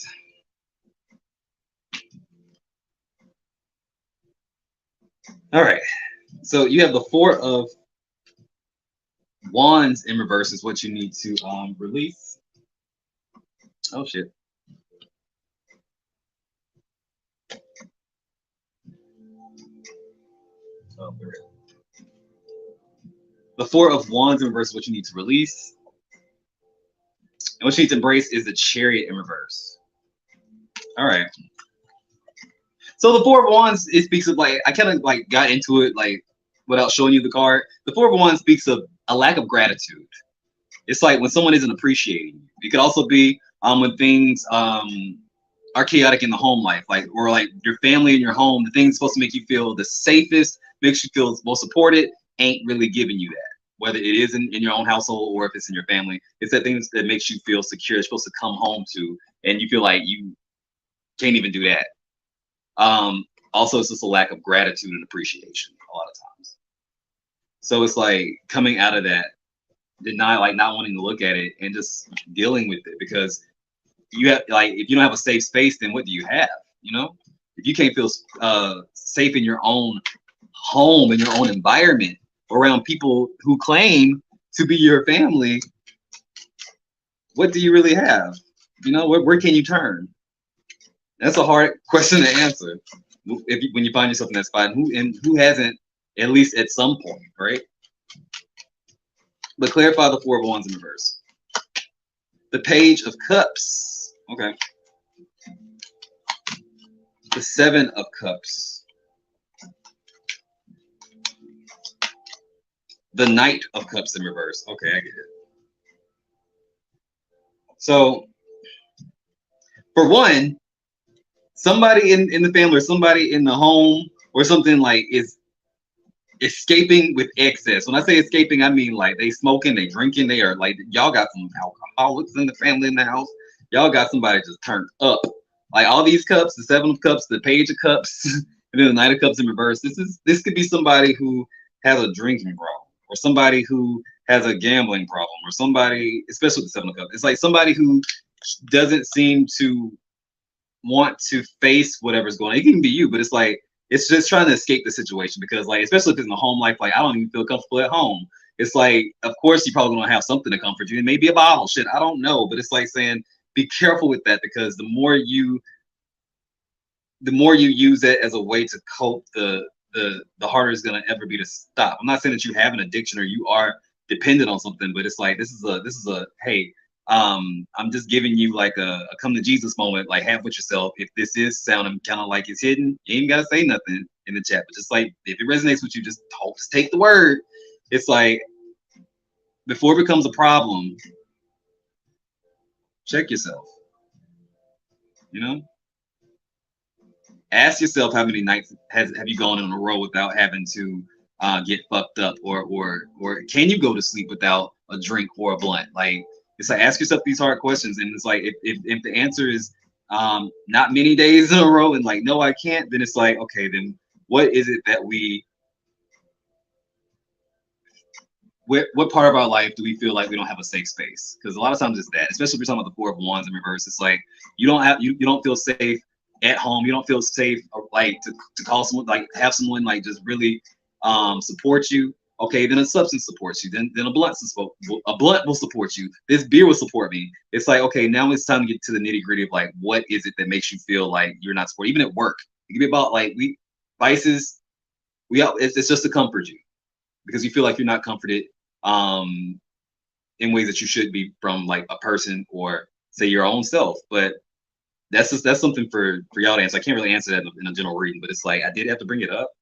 All right, so you have the Four of Wands in reverse is what you need to release. Oh shit. Oh, the Four of Wands in reverse is what you need to release. And what you need to embrace is the Chariot in reverse. All right. So the Four of Wands, it speaks of like, I kind of like got into it like without showing you the card. The Four of Wands speaks of a lack of gratitude. It's like when someone isn't appreciating you. It could also be when things are chaotic in the home life, like, or like your family and your home, the things supposed to make you feel the safest, makes you feel most supported, ain't really giving you that. Whether it is in your own household or if it's in your family, it's that things that makes you feel secure, it's supposed to come home to, and you feel like you can't even do that. Also, it's just a lack of gratitude and appreciation a lot of times. So it's like coming out of that, not wanting to look at it and just dealing with it, because you have, like, if you don't have a safe space, then what do you have? You know, if you can't feel safe in your own home, in your own environment, around people who claim to be your family, what do you really have? You know, where can you turn? That's a hard question to answer when you find yourself in that spot, and who hasn't, at least at some point, right? But clarify the Four of Wands in reverse. The Page of Cups. Okay. The Seven of Cups. The Knight of Cups in reverse. Okay, I get it. So, for one, somebody in the family or somebody in the home or something like is escaping with excess. When I say escaping, I mean like they smoking, they drinking, they are like, y'all got some alcoholics in the family in the house. Y'all got somebody just turned up. Like all these cups, the Seven of Cups, the Page of Cups, and then the Knight of Cups in reverse. This could be somebody who has a drinking problem, or somebody who has a gambling problem, or somebody, especially with the Seven of Cups. It's like somebody who doesn't seem to want to face whatever's going on. It can be you, but it's like, it's just trying to escape the situation, because like, especially if it's in the home life, like I don't even feel comfortable at home. It's like, of course, you're probably gonna have something to comfort you. It may be a bottle, shit, I don't know. But it's like saying, be careful with that, because the more you use it as a way to cope, the harder it's gonna ever be to stop. I'm not saying that you have an addiction or you are dependent on something, but it's like this is a hey, I'm just giving you like a come to Jesus moment, like have with yourself. If this is sounding kind of like it's hidden, you ain't gotta say nothing in the chat, but just like if it resonates with you, just take the word. It's like before it becomes a problem, check yourself. You know, ask yourself how many nights have you gone in a row without having to get fucked up, or can you go to sleep without a drink or a blunt? Like, it's like, ask yourself these hard questions, and it's like if the answer is not many days in a row, and like no I can't, then it's like, okay, then what is it that what part of our life do we feel like we don't have a safe space? Because a lot of times it's that, especially if you're talking about the Four of Wands in reverse. It's like you don't feel safe at home. You don't feel safe, like to call someone, like have someone like just really support you. Okay, then a substance supports you. Then a blunt will support you. This beer will support me. It's like, okay, now it's time to get to the nitty gritty of like, what is it that makes you feel like you're not supported? Even at work, it can be about like vices. It's just to comfort you, because you feel like you're not comforted in ways that you should be from like a person or say your own self. But that's something for y'all to answer. I can't really answer that in a general reading, but it's like I did have to bring it up.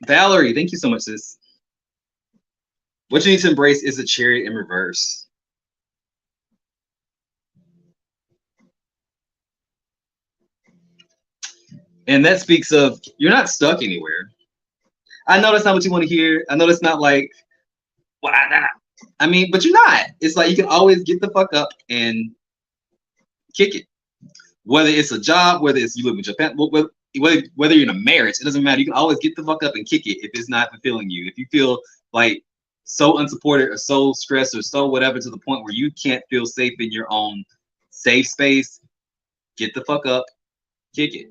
Valerie, thank you so much, sis. What you need to embrace is a Chariot in reverse. And that speaks of you're not stuck anywhere. I know that's not what you want to hear. I know that's not like, well, I mean, but you're not. It's like you can always get the fuck up and kick it. Whether it's a job, whether it's you live with your family, whether you're in a marriage, it doesn't matter. You can always get the fuck up and kick it if it's not fulfilling you. If you feel like so unsupported or so stressed or so whatever to the point where you can't feel safe in your own safe space, get the fuck up, kick it.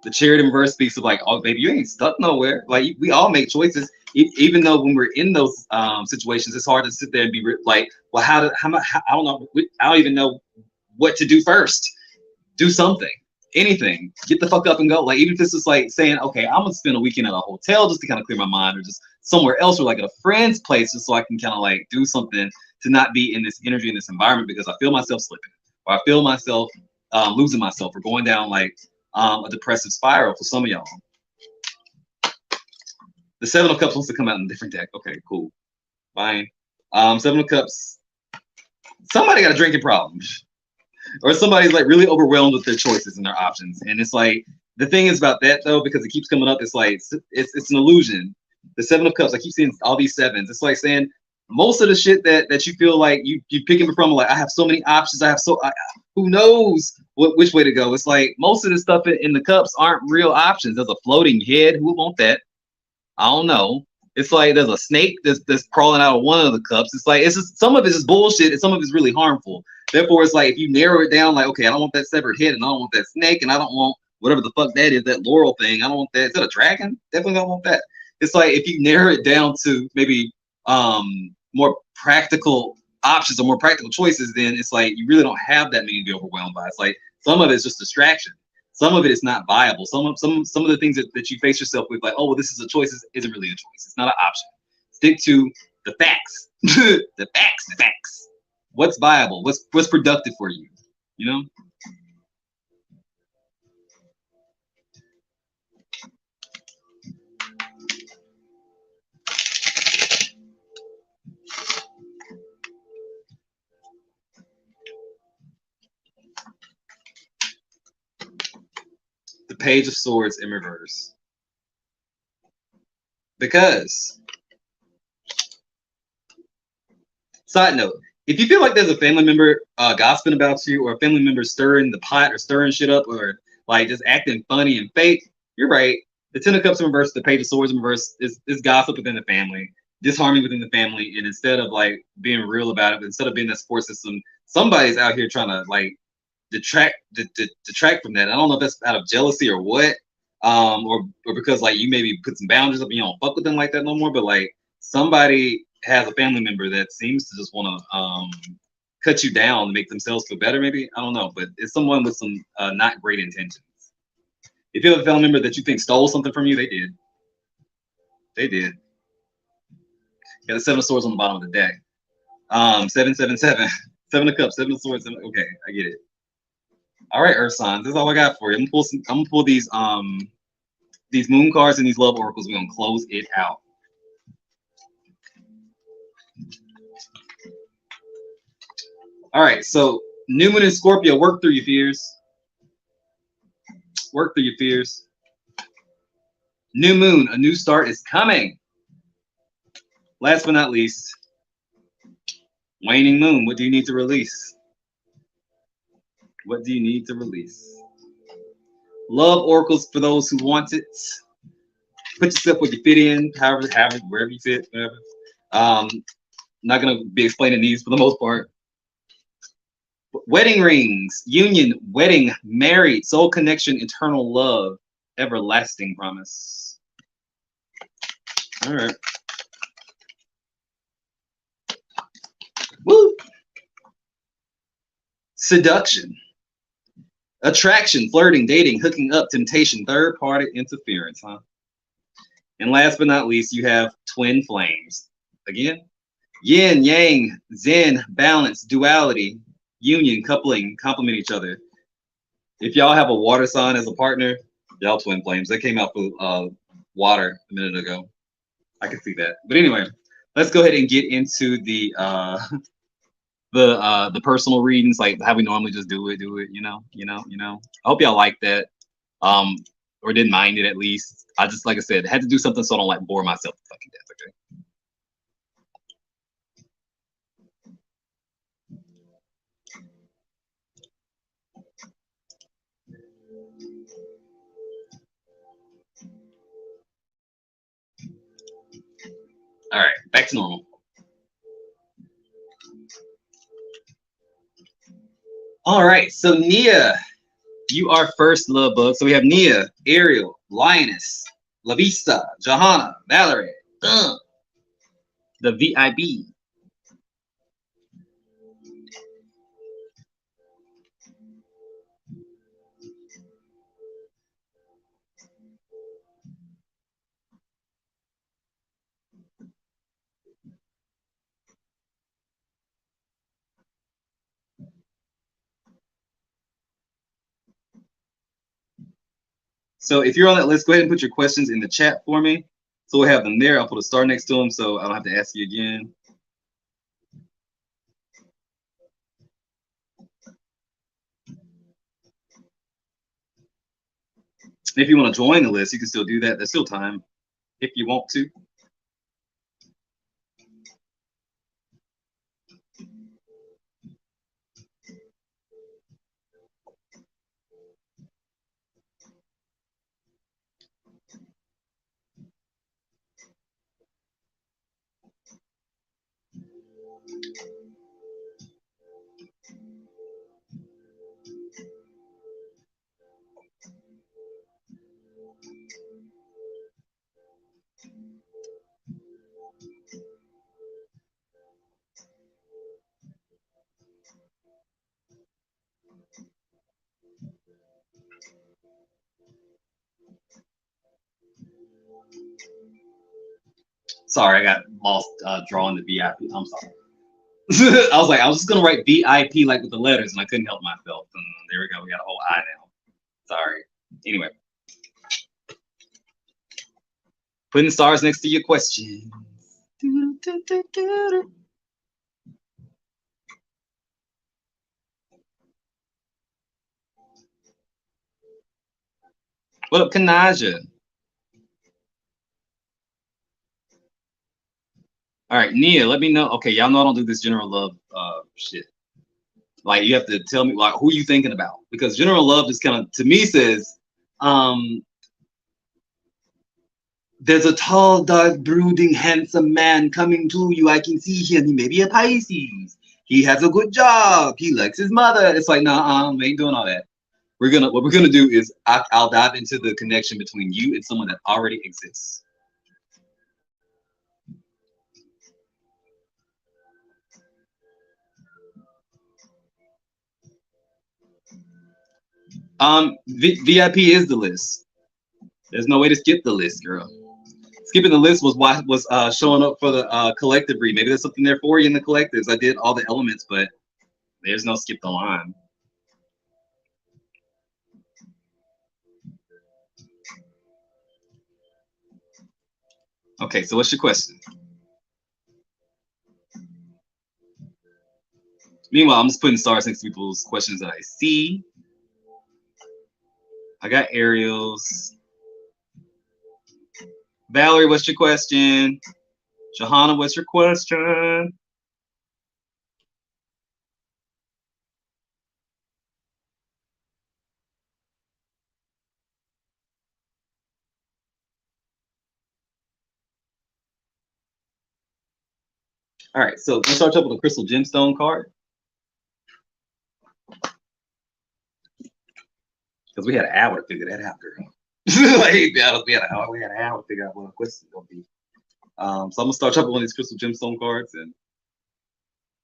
The Chariot in reverse speaks of like, oh baby, you ain't stuck nowhere. Like we all make choices, even though when we're in those situations, it's hard to sit there and be like, well, I don't know, I don't even know what to do first. Do something, anything, get the fuck up and go. Like even if this is like saying, okay, I'm gonna spend a weekend at a hotel just to kind of clear my mind, or just somewhere else, or like at a friend's place, just so I can kind of like do something to not be in this energy, in this environment, because I feel myself slipping, or I feel myself losing myself, or going down like a depressive spiral for some of y'all. The Seven of Cups wants to come out in a different deck. Okay, cool, fine. Seven of Cups, somebody got a drinking problem, or somebody's like really overwhelmed with their choices and their options. And it's like, the thing is about that though, because it keeps coming up, it's like it's an illusion. The Seven of Cups, I keep seeing all these sevens. It's like saying most of the shit that you feel like you picking from, like I have so many options, who knows which way to go. It's like most of the stuff in the cups aren't real options. There's a floating head. Who would want that? I don't know. It's like there's a snake that's crawling out of one of the cups. It's like, it's just, some of it is bullshit and some of it's really harmful. Therefore, it's like if you narrow it down, like, okay, I don't want that severed head, and I don't want that snake, and I don't want whatever the fuck that is, that laurel thing. I don't want that. Is that a dragon? Definitely don't want that. It's like if you narrow it down to maybe more practical options or more practical choices, then it's like you really don't have that many to be overwhelmed by. It's like some of it's just distraction. Some of it is not viable. Some of the things that you face yourself with, like, oh, well, this is a choice, isn't really a choice. It's not an option. Stick to the facts. The facts. What's viable? What's productive for you? You know? The Page of Swords in reverse. Because, side note, if you feel like there's a family member gossiping about you, or a family member stirring the pot or stirring shit up, or like just acting funny and fake, you're right. The Ten of Cups in reverse, the Page of Swords in reverse is gossip within the family, disharmony within the family, and instead of like being real about it, instead of being that support system, somebody's out here trying to like detract from that. I don't know if that's out of jealousy or what, or because like you maybe put some boundaries up and you don't fuck with them like that no more. But like somebody has a family member that seems to just want to cut you down to make themselves feel better, maybe. I don't know, but it's someone with some not great intentions. If you have a family member that you think stole something from you, they did. They did. Got the 7 of Swords on the bottom of the deck. 777. 7 of Cups, 7 of Swords. Okay, I get it. All right, Earth signs. That's all I got for you. I'm gonna pull these moon cards and these love oracles. We're gonna close it out. All right, so new moon in Scorpio. Work through your fears. Work through your fears. New moon, a new start is coming. Last but not least, waning moon. What do you need to release? What do you need to release? Love oracles for those who want it. Put yourself where you fit in, however, wherever you fit, whatever. Not gonna be explaining these for the most part. Wedding rings, union, wedding, married, soul connection, eternal love, everlasting promise. All right. Woo! Seduction, attraction, flirting, dating, hooking up, temptation, third party interference, huh? And last but not least, you have twin flames. Again, yin, yang, zen, balance, duality, union, coupling, complement each other. If y'all have a water sign as a partner, y'all twin flames. That came out for water a minute ago. I can see that. But anyway, let's go ahead and get into the personal readings, like how we normally just do it, you know. I hope y'all like that. Or didn't mind it at least. I just, like I said, had to do something so I don't like bore myself to fucking death, okay? All right, back to normal. All right, so Nia, you are first, love bug. So we have Nia, Ariel, Lioness, Lavista, Johanna, Valerie, the VIB. So if you're on that list, go ahead and put your questions in the chat for me. So we'll have them there. I'll put a star next to them so I don't have to ask you again. If you want to join the list, you can still do that. There's still time if you want to. Sorry, I got lost drawing the VIP. I'm sorry. I was just gonna write VIP like with the letters, and I couldn't help myself. And there we go. We got a whole I now. Sorry. Anyway, putting stars next to your questions. What up, Kanaja? All right, Nia, let me know. Okay, y'all know I don't do this general love shit. Like, you have to tell me, like, who you thinking about, because general love just kind of, to me, says there's a tall, dark, brooding, handsome man coming to you. I can see him. He may be a Pisces. He has a good job. He likes his mother. It's like, nah, we ain't doing all that. What we're gonna do is I'll dive into the connection between you and someone that already exists. VIP is the list. There's no way to skip the list, girl. Skipping the list was why was showing up for the collective read. Maybe there's something there for you in the collectives. I did all the elements, but there's no skip the line. Okay, so what's your question? Meanwhile, I'm just putting stars next to people's questions that I see. I got Ariel's. Valerie, what's your question? Johanna, what's your question? All right, so let's start up with a crystal gemstone card. Because we had an hour to figure that out, girl. Like, we had an hour to figure out what a question is going to be. So I'm gonna start up with one of these crystal gemstone cards, and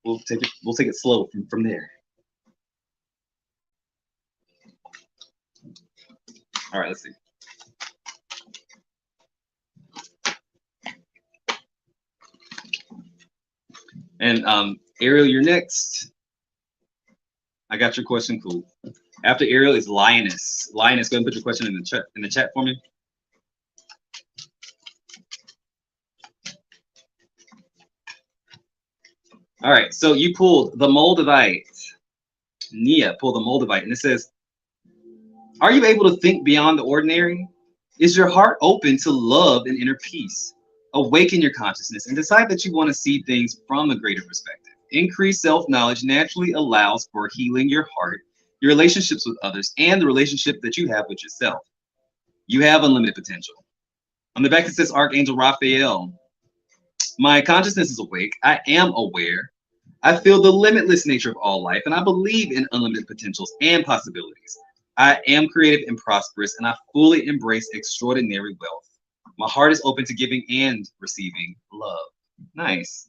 we'll take it slow from there. All right, let's see. And Ariel, you're next. I got your question. Cool. After Ariel is Lioness. Lioness, go ahead and put your question in the chat for me. All right, so you pulled the Moldavite. Nia pulled the Moldavite, and it says, are you able to think beyond the ordinary? Is your heart open to love and inner peace? Awaken your consciousness and decide that you want to see things from a greater perspective. Increased self-knowledge naturally allows for healing your heart, your relationships with others, and the relationship that you have with yourself. You have unlimited potential. On the back it says, Archangel Raphael. My consciousness is awake. I am aware. I feel the limitless nature of all life, and I believe in unlimited potentials and possibilities. I am creative and prosperous, and I fully embrace extraordinary wealth. My heart is open to giving and receiving love. Nice.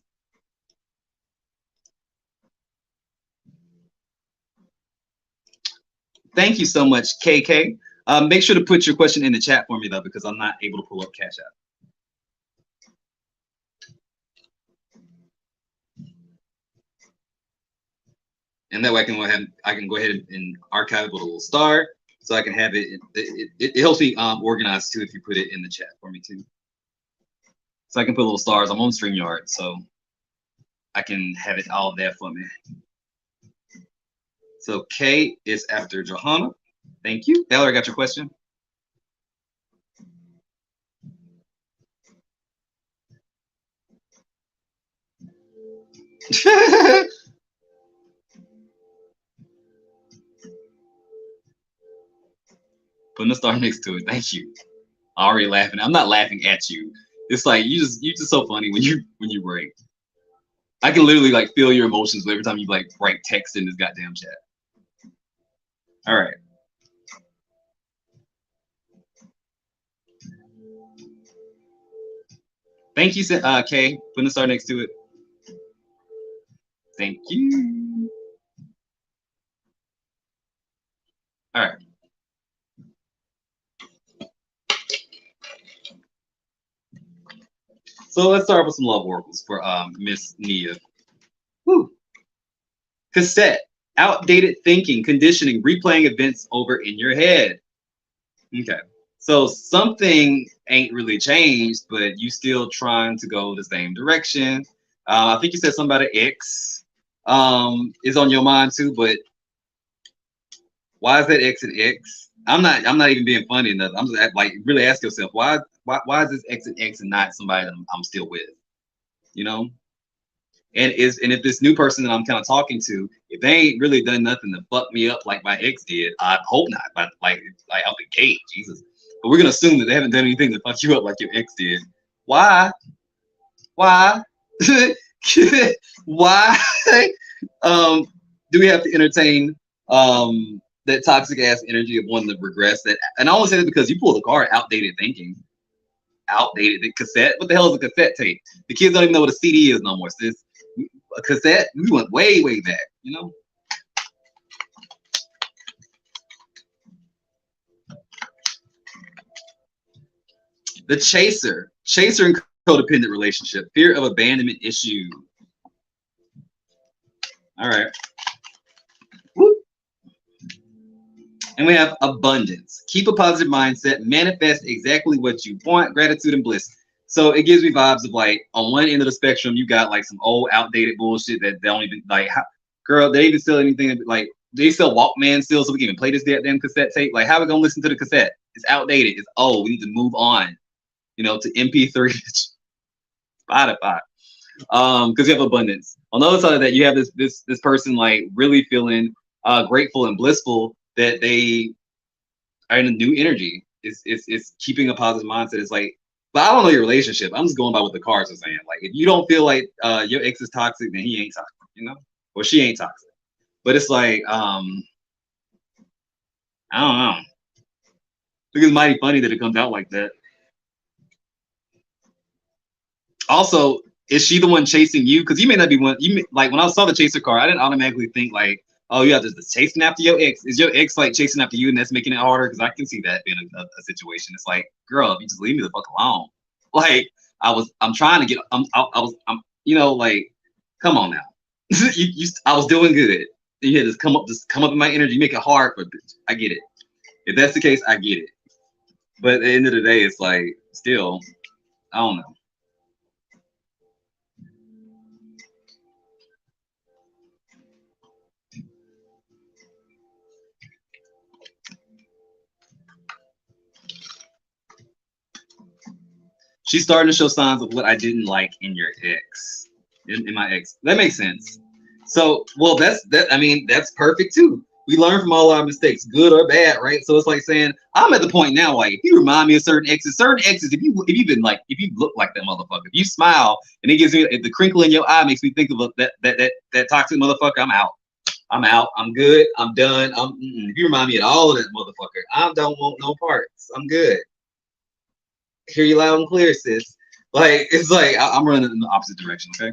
Thank you so much, KK. Make sure to put your question in the chat for me, though, because I'm not able to pull up Cash App. And that way I can go ahead and archive it with a little star, so I can have it. It helps me organize too if you put it in the chat for me too. So I can put little stars. I'm on StreamYard, so I can have it all there for me. So K is after Johanna. Thank you. Valerie, got your question? Putting a star next to it. Thank you. Already laughing. I'm not laughing at you. It's like you just so funny when you break. I can literally like feel your emotions every time you like write text in this goddamn chat. All right. Thank you, Kay. Putting a star next to it. Thank you. All right. So let's start with some love oracles for Miss Nia. Woo. Cassette, outdated thinking, conditioning, replaying events over in your head. Okay. So something ain't really changed, but you still trying to go the same direction. I think you said something about an X is on your mind too, but why is that X and X? I'm not even being funny enough. I'm just like really ask yourself why is this X and X and not somebody that I'm still with? You know? And if this new person that I'm kind of talking to, if they ain't really done nothing to fuck me up like my ex did, I hope not. But like out the gate, Jesus. But we're gonna assume that they haven't done anything to fuck you up like your ex did. Why? Why? Why? Do we have to entertain that toxic ass energy of wanting to regress that? And I only say that because you pulled the card outdated thinking. Outdated the cassette. What the hell is a cassette tape? The kids don't even know what a CD is no more, sis. A cassette, we went way back, you know. The chaser and codependent relationship, fear of abandonment issue. All right. Woo. And we have abundance. Keep a positive mindset. Manifest exactly what you want. Gratitude and bliss. So it gives me vibes of like on one end of the spectrum, you got like some old outdated bullshit that they don't even like. Girl, they even sell anything like they sell Walkman still, so we can even play this damn cassette tape. Like, how are we gonna listen to the cassette? It's outdated. It's old. We need to move on, you know, to MP3, Spotify. Because you have abundance. On the other side of that, you have this person like really feeling grateful and blissful that they are in a new energy. It's keeping a positive mindset. It's like, but I don't know your relationship. I'm just going by what the cards are saying. Like, if you don't feel like your ex is toxic, then he ain't toxic, you know, or she ain't toxic. But it's like, I don't know. I think it's mighty funny that it comes out like that. Also, is she the one chasing you? Because you may not be one. You may, like when I saw the chaser card, I didn't automatically think like, oh, you have to chasing after your ex. Is your ex like chasing after you, and that's making it harder? Because I can see that being a situation. It's like, girl, if you just leave me the fuck alone. Like I'm trying to get. I'm, you know, like, come on now. I was doing good. You had to come up in my energy, make it hard for bitch. I get it. If that's the case, I get it. But at the end of the day, it's like still, I don't know. She's starting to show signs of what I didn't like in your ex, in my ex. That makes sense. So, well, I mean, that's perfect too. We learn from all our mistakes, good or bad, right? So it's like saying, I'm at the point now, like, if you remind me of certain exes, if you look like that motherfucker, if you smile and it gives me, if the crinkle in your eye makes me think of that toxic motherfucker, I'm out. I'm good. I'm done. If you remind me at all of that motherfucker, I don't want no parts. I'm good. Hear you loud and clear, sis. Like, it's like I'm running in the opposite direction, okay?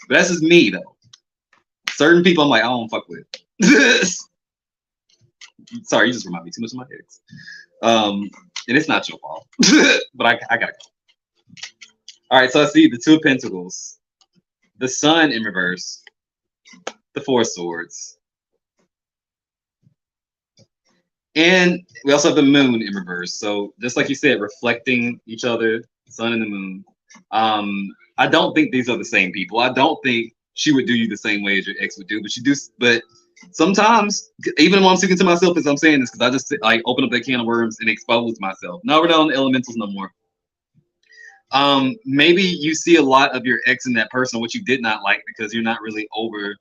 But that's just me though. Certain people I'm like, I don't fuck with. Sorry, you just remind me too much of my ex. And it's not your fault. But I gotta go. All right, so I see the Two of Pentacles, the Sun in reverse, the Four of Swords. And we also have the Moon in reverse. So just like you said, reflecting each other, Sun and the Moon. I don't think these are the same people. I don't think she would do you the same way as your ex would do, but she do. But sometimes, even when I'm speaking to myself as I'm saying this, because I just like open up that can of worms and expose myself. No, we're not on the elementals no more. Maybe you see a lot of your ex in that person, what you did not like, because you're not really over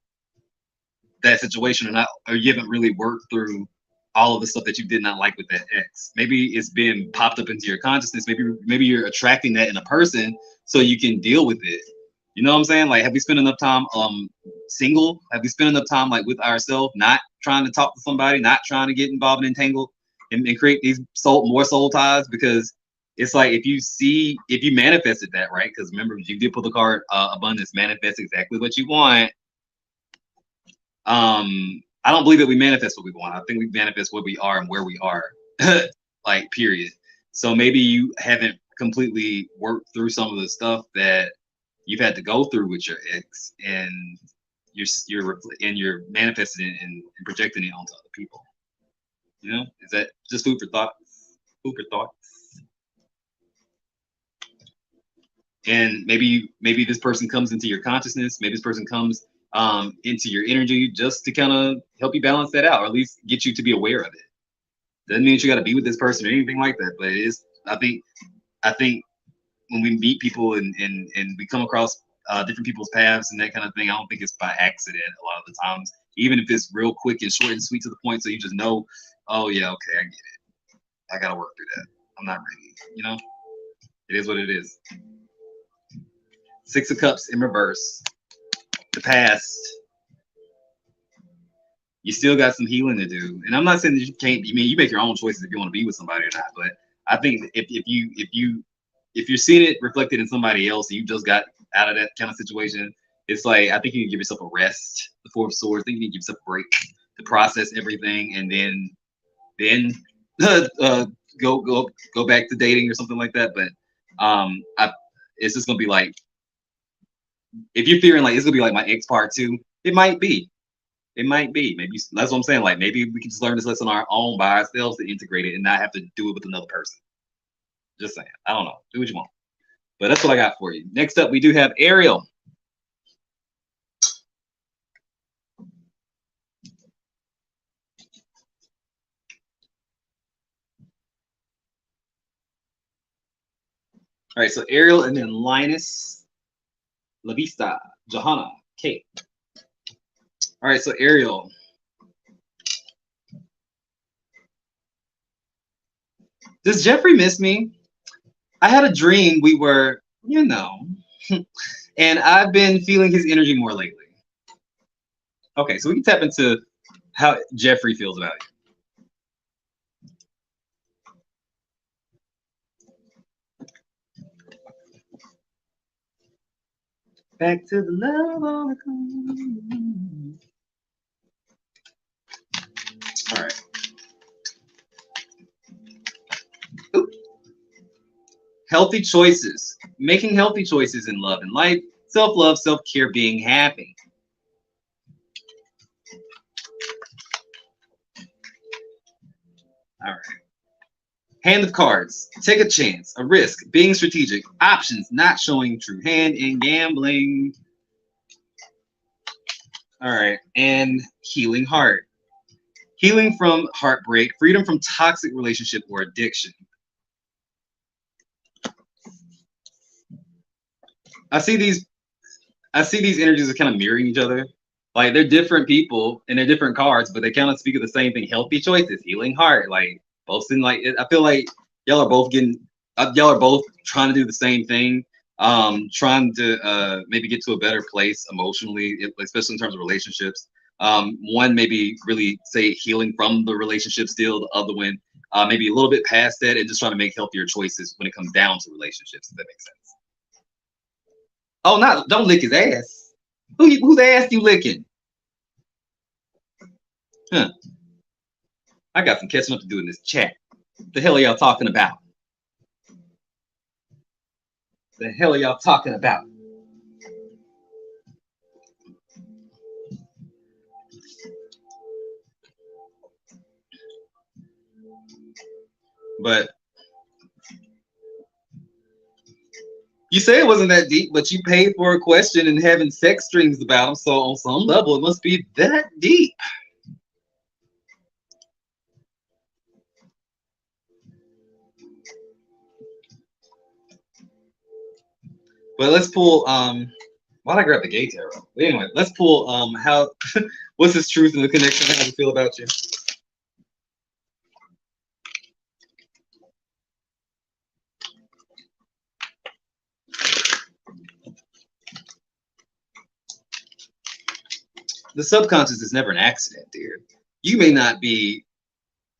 that situation, or you haven't really worked through all of the stuff that you did not like with that ex. Maybe it's been popped up into your consciousness. Maybe you're attracting that in a person so you can deal with it. You know what I'm saying? Like, have we spent enough time single? Have we spent enough time like with ourselves, not trying to talk to somebody, not trying to get involved and entangled and create these more soul ties? Because it's like if you manifested that, right? Because remember, you did pull the card abundance, manifest exactly what you want. I don't believe that we manifest what we want. I think we manifest what we are and where we are, like, period. So maybe you haven't completely worked through some of the stuff that you've had to go through with your ex, and you're manifesting it and projecting it onto other people. You know, is that just food for thought? Food for thought. And maybe this person comes into your consciousness. Maybe this person comes into your energy just to kind of help you balance that out, or at least get you to be aware of it. Doesn't mean you got to be with this person or anything like that, but it is. I think when we meet people and we come across different people's paths and that kind of thing, I don't think it's by accident a lot of the times, even if it's real quick and short and sweet to the point, so you just know, oh yeah, okay, I get it. I gotta work through that. I'm not ready. You know, it is what it is. Six of Cups in reverse. The past. You still got some healing to do, and I'm not saying that you can't. I mean, you make your own choices if you want to be with somebody or not. But I think if you're seeing it reflected in somebody else, and you just got out of that kind of situation, it's like I think you can give yourself a rest. The Four of Swords. I think you can give yourself a break to process everything, and then go back to dating or something like that. But it's just gonna be like, if you're fearing like it's gonna be like my ex part two, it might be. It might be. Maybe that's what I'm saying. Like maybe we can just learn this lesson on our own by ourselves to integrate it and not have to do it with another person. Just saying. I don't know. Do what you want. But that's what I got for you. Next up, we do have Ariel. All right, so Ariel and then Linus, La Vista, Johanna, Kate. All right, so Ariel. Does Jeffrey miss me? I had a dream we were, you know, and I've been feeling his energy more lately. Okay, so we can tap into how Jeffrey feels about you. Back to the love on the corner. All right. Ooh. Healthy choices. Making healthy choices in love and life. Self-love, self-care, being happy. All right. Hand of cards. Take a chance. A risk. Being strategic. Options. Not showing true hand. And gambling. All right. And healing heart. Healing from heartbreak. Freedom from toxic relationship or addiction. I see these energies are kind of mirroring each other. Like they're different people and they're different cards, but they kind of speak of the same thing. Healthy choices, healing heart. Like both in like I feel like y'all are both trying to do the same thing. Trying to maybe get to a better place emotionally, especially in terms of relationships. One maybe really say healing from the relationship still, the other one maybe a little bit past that and just trying to make healthier choices when it comes down to relationships, if that makes sense. Oh, don't lick his ass. Whose ass you licking? Huh. I got some catching up to do in this chat. What the hell are y'all talking about? The hell are y'all talking about? But you say it wasn't that deep, but you paid for a question and having sex dreams about them. So on some level, it must be that deep. But let's pull why'd I grab the gay tarot? But anyway, let's pull how what's his truth in the connection? How does it feel about you? The subconscious is never an accident, dear. You may not be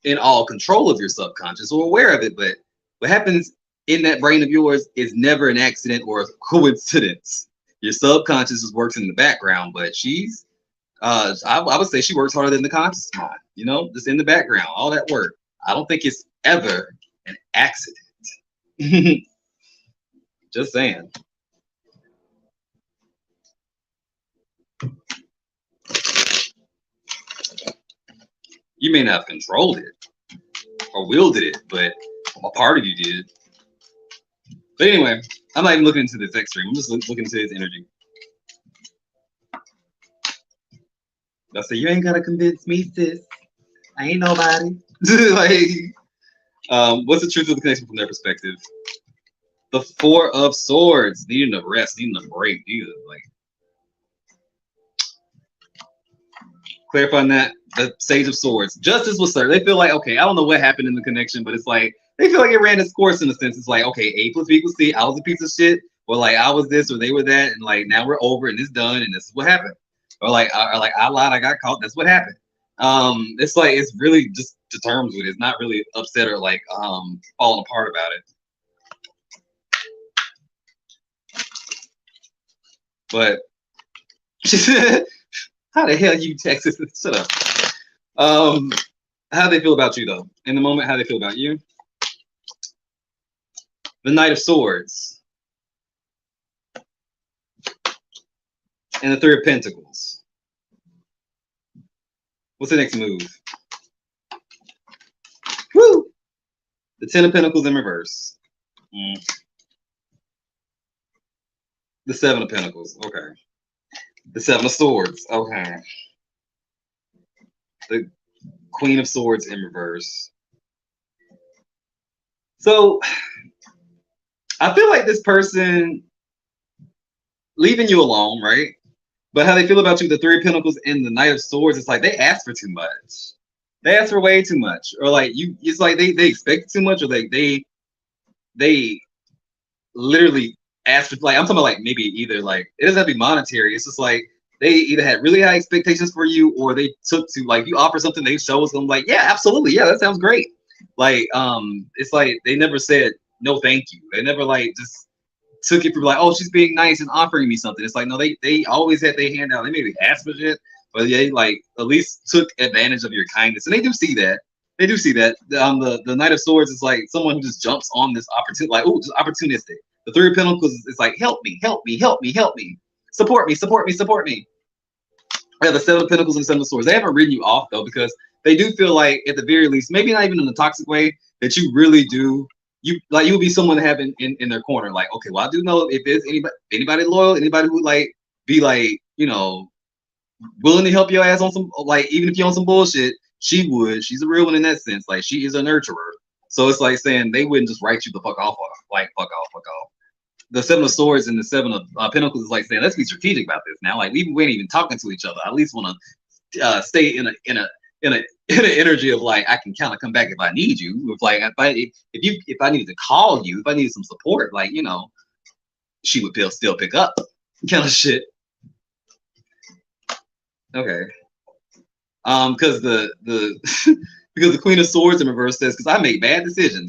in all control of your subconscious or aware of it, but what happens in that brain of yours is never an accident or a coincidence. Your subconscious is working in the background, but she's I would say she works harder than the conscious mind, you know, just in the background, all that work. I don't think it's ever an accident. Just saying. You may not have controlled it or wielded it, but a part of you did. But anyway, I'm not even looking into this extreme. I'm just looking into his energy. I say, you ain't gotta convince me, sis. I ain't nobody. What's the truth of the connection from their perspective? The Four of Swords, needing a rest, needing a break, clarifying that. The Sage of Swords, justice was served. They feel like, okay, I don't know what happened in the connection, but it's like they feel like it ran its course in a sense. It's like, okay, A plus B equals C. I was a piece of shit, or like I was this, or they were that, and like now we're over and it's done, and this is what happened. Or like I lied, I got caught. That's what happened. It's like it's really just to terms with it. It's not really upset or like falling apart about it. But how the hell you Texas? Shut up. How do they feel about you though? In the moment, how do they feel about you? the Knight of Swords, and the Three of Pentacles. What's the next move? Woo! The Ten of Pentacles in reverse. The Seven of Pentacles. Okay. The Seven of Swords. Okay. The Queen of Swords in reverse. So I feel like this person leaving you alone, right? But how they feel about you, the Three of Pentacles and the Knight of Swords, it's like they ask for too much. They ask for way too much. Or like you, it's like they expect too much, or they literally ask for, like, I'm talking about like maybe either like it doesn't have to be monetary. It's just like they either had really high expectations for you, or they took to, like, you offer something, they show them like, yeah, absolutely, yeah, that sounds great. Like it's like they never said no thank you. They never like just took it for like, oh, she's being nice and offering me something. It's like, no, they always had their hand out. They maybe asked for shit, but they like at least took advantage of your kindness, and they do see that. They do see that. The Knight of Swords is like someone who just jumps on this opportunity, like, oh, just opportunistic. The Three of Pentacles is like, help me, help me, help me, help me, support me, support me, support me. Yeah, the Seven of Pentacles and the Seven of Swords. They haven't written you off though, because they do feel like, at the very least, maybe not even in a toxic way, that you really do. You like, you'll be someone to have in their corner. Like, okay, well, I do know if there's anybody loyal, anybody who like be like, you know, willing to help your ass on some, like, even if you're on some bullshit, she would. She's a real one in that sense. Like, she is a nurturer. So it's like saying they wouldn't just write you the fuck off, like, fuck off, fuck off. The Seven of Swords and the Seven of Pentacles is like saying, let's be strategic about this now. Like, we ain't even talking to each other. I at least want to stay in an energy of like, I can kind of come back if I need you. If like, if I needed to call you, if I needed some support, like, you know, she would still pick up, kind of shit. Okay. Because the because the Queen of Swords in reverse says, because I make bad decisions.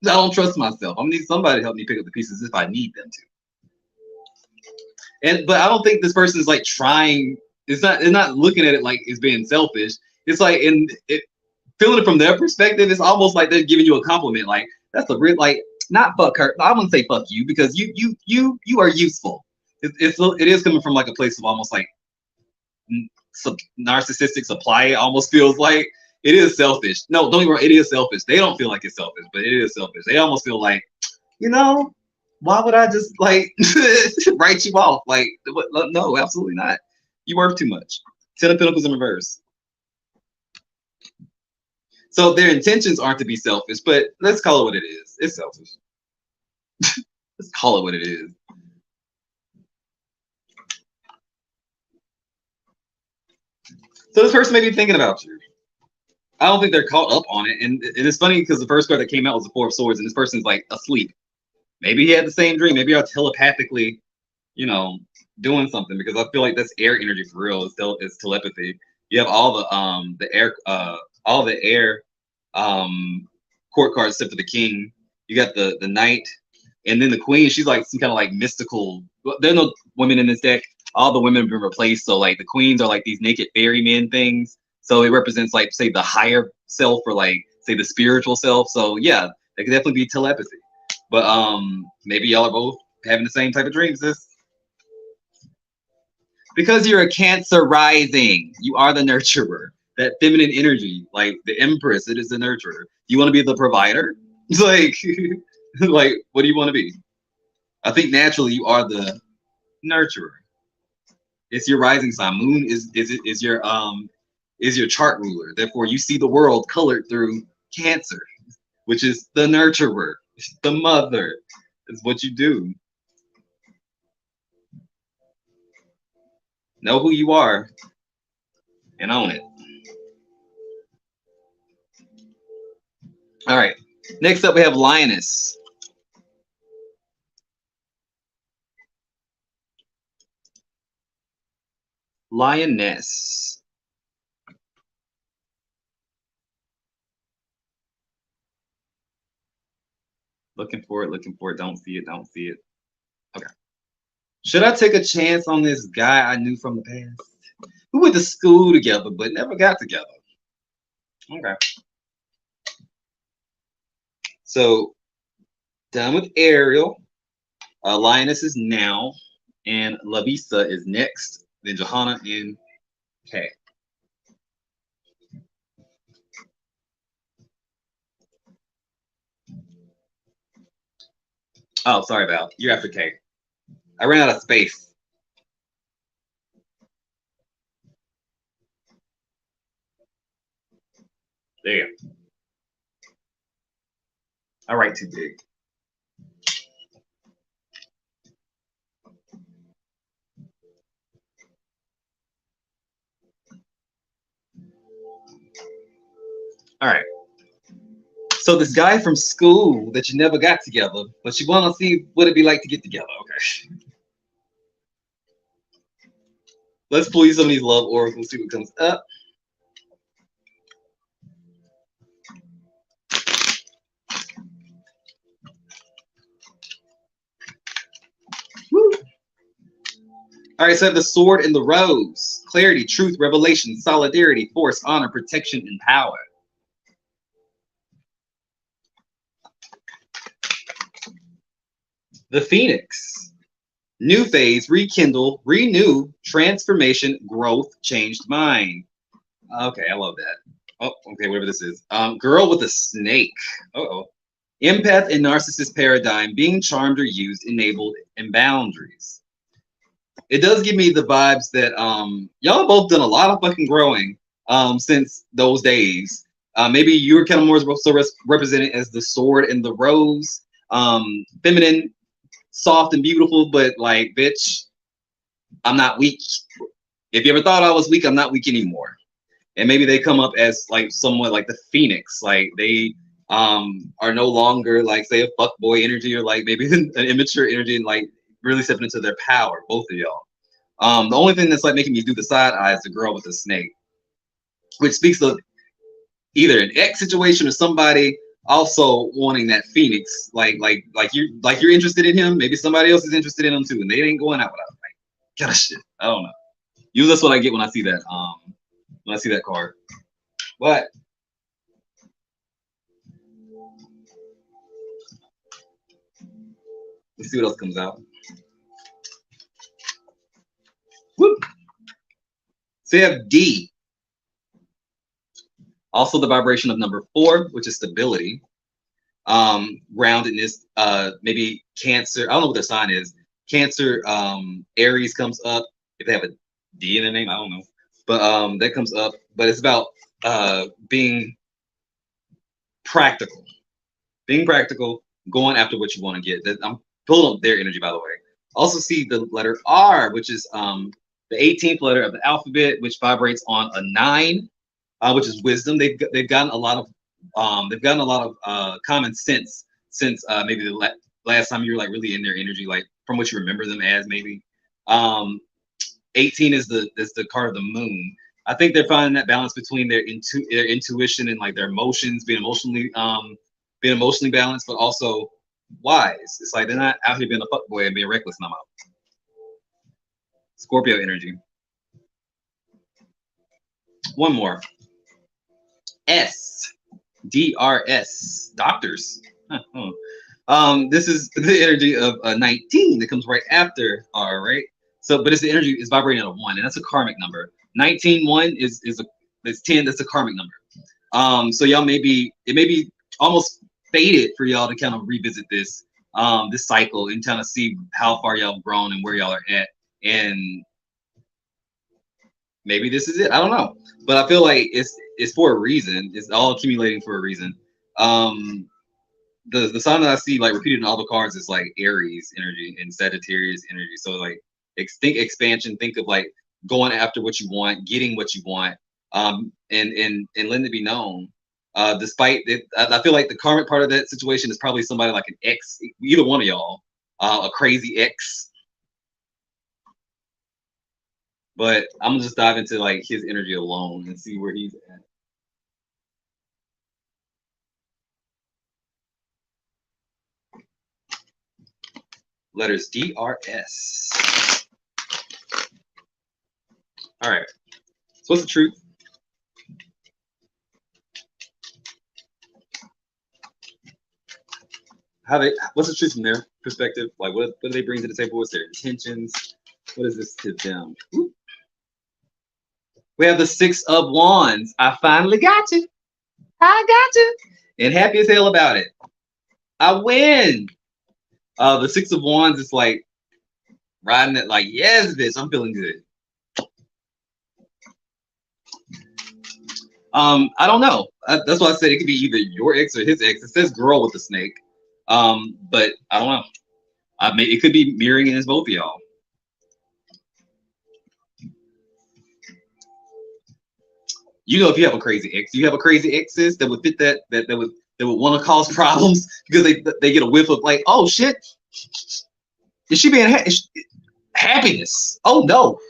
I don't trust myself. I'm gonna need somebody to help me pick up the pieces if I need them to. But I don't think this person is like trying. It's not looking at it like it's being selfish. It's like, feeling it from their perspective, it's almost like they're giving you a compliment. Like, that's a real, like, not fuck her. I wouldn't say fuck you, because you are useful. It is coming from like a place of almost like narcissistic supply. It almost feels like it is selfish. No, don't get me wrong, it is selfish. They don't feel like it's selfish, but it is selfish. They almost feel like, you know, why would I just like write you off? Like, no, absolutely not. You worth too much. Ten of Pentacles in reverse. So their intentions aren't to be selfish, but let's call it what it is. It's selfish. Let's call it what it is. So this person may be thinking about you. I don't think they're caught up on it. And it's funny because the first card that came out was the Four of Swords, and this person's like asleep. Maybe he had the same dream. Maybe you're telepathically, you know, doing something, because I feel like that's air energy for real. It's telepathy. You have all the air court cards except for the King. You got the Knight, and then the Queen. She's like some kind of like mystical. There are no women in this deck. All the women have been replaced. So like the queens are like these naked fairy men things. So it represents, like, say, the higher self, or like, say, the spiritual self. So yeah, that could definitely be telepathy. But maybe y'all are both having the same type of dreams. Because you're a Cancer rising, you are the nurturer. That feminine energy, like the Empress, it is the nurturer. You want to be the provider? It's like, like, what do you want to be? I think naturally you are the nurturer. It's your rising sign. Moon is your chart ruler. Therefore, you see the world colored through Cancer, which is the nurturer, the mother. It's what you do. Know who you are and own it. All right. Next up, we have Lioness. Lioness. Looking for it, looking for it. Don't see it, don't see it. Okay. Should I take a chance on this guy I knew from the past? We went to school together, but never got together. Okay. So Done with Ariel. Lioness is now, and Lavisa is next. Then Johanna and Kay. Oh, sorry, Val. You're after Kay. I ran out of space. There. I write too big. All right. So this guy from school that you never got together, but you want to see what it'd be like to get together. Okay. Let's pull you some of these love oracles, see what comes up. Woo. All right, so I have the sword and the rose. Clarity, truth, revelation, solidarity, force, honor, protection, and power. The phoenix. New phase, rekindle, renew, transformation, growth, changed mind. Okay, I love that. Oh, okay, whatever this is. Girl with a snake. Uh-oh. Empath and narcissist paradigm, being charmed or used, enabled, and boundaries. It does give me the vibes that y'all both done a lot of fucking growing since those days. Maybe you were kind of more so represented as the sword and the rose, feminine, soft and beautiful, but like, bitch, I'm not weak. If you ever thought I was weak, I'm not weak anymore. And maybe they come up as like somewhat like the phoenix, like they are no longer like, say, a fuckboy energy, or like maybe an immature energy, and like really stepping into their power, both of y'all. The only thing that's like making me do the side eye is the girl with the snake, which speaks of either an ex situation or somebody also wanting that phoenix, like you're interested in him. Maybe somebody else is interested in him too, and they ain't going out without him. Like, kind of shit. I don't know. Usually that's what I get when I see that. When I see that card. But let's see what else comes out. Woo. So you have D. Also the vibration of number 4, which is stability. Groundedness, maybe Cancer. I don't know what their sign is. Cancer, Aries comes up. If they have a D in their name, I don't know. But that comes up. But it's about being practical. Being practical, going after what you want to get. I'm pulling up their energy, by the way. Also see the letter R, which is the 18th letter of the alphabet, which vibrates on a 9, which is wisdom. They've gotten a lot of common sense since maybe the last time you were like really in their energy, like from what you remember them as, maybe. 18 is the card of the moon. I think they're finding that balance between their intuition and like their emotions, being emotionally balanced, but also wise. It's like they're not out here being a fuckboy and being reckless no more. Scorpio energy. One more. DRS. Doctors. This is the energy of 19 that comes right after R, right? So, but it's the energy is vibrating at a 1, and that's a karmic number. 19-1 is 10. That's a karmic number. So y'all it may be almost fated for y'all to kind of revisit this cycle and kind of see how far y'all have grown and where y'all are at, and maybe this is it. I don't know, but I feel like it's for a reason. It's all accumulating for a reason. The sign that I see like repeated in all the cards is like Aries energy and Sagittarius energy. So like think expansion. Think of like going after what you want, getting what you want, and letting it be known. Despite it, I feel like the karmic part of that situation is probably somebody like an ex, either one of y'all, a crazy ex. But I'm gonna just dive into like his energy alone and see where he's at. Letters DRS. All right. So what's the truth? what's the truth from their perspective? Like, what do they bring to the table? What's their intentions? What is this to them? Ooh. We have the Six of Wands. I finally got you. I got you. And happy as hell about it. I win. The Six of Wands is like riding it like, yes, bitch, I'm feeling good. I don't know. That's why I said it could be either your ex or his ex. It says girl with the snake. But I don't know. It could be mirroring in as both of y'all. You know, if you have a crazy ex, you have a crazy exes that would fit that would want to cause problems because they get a whiff of like, oh shit, is she being happiness? Oh no,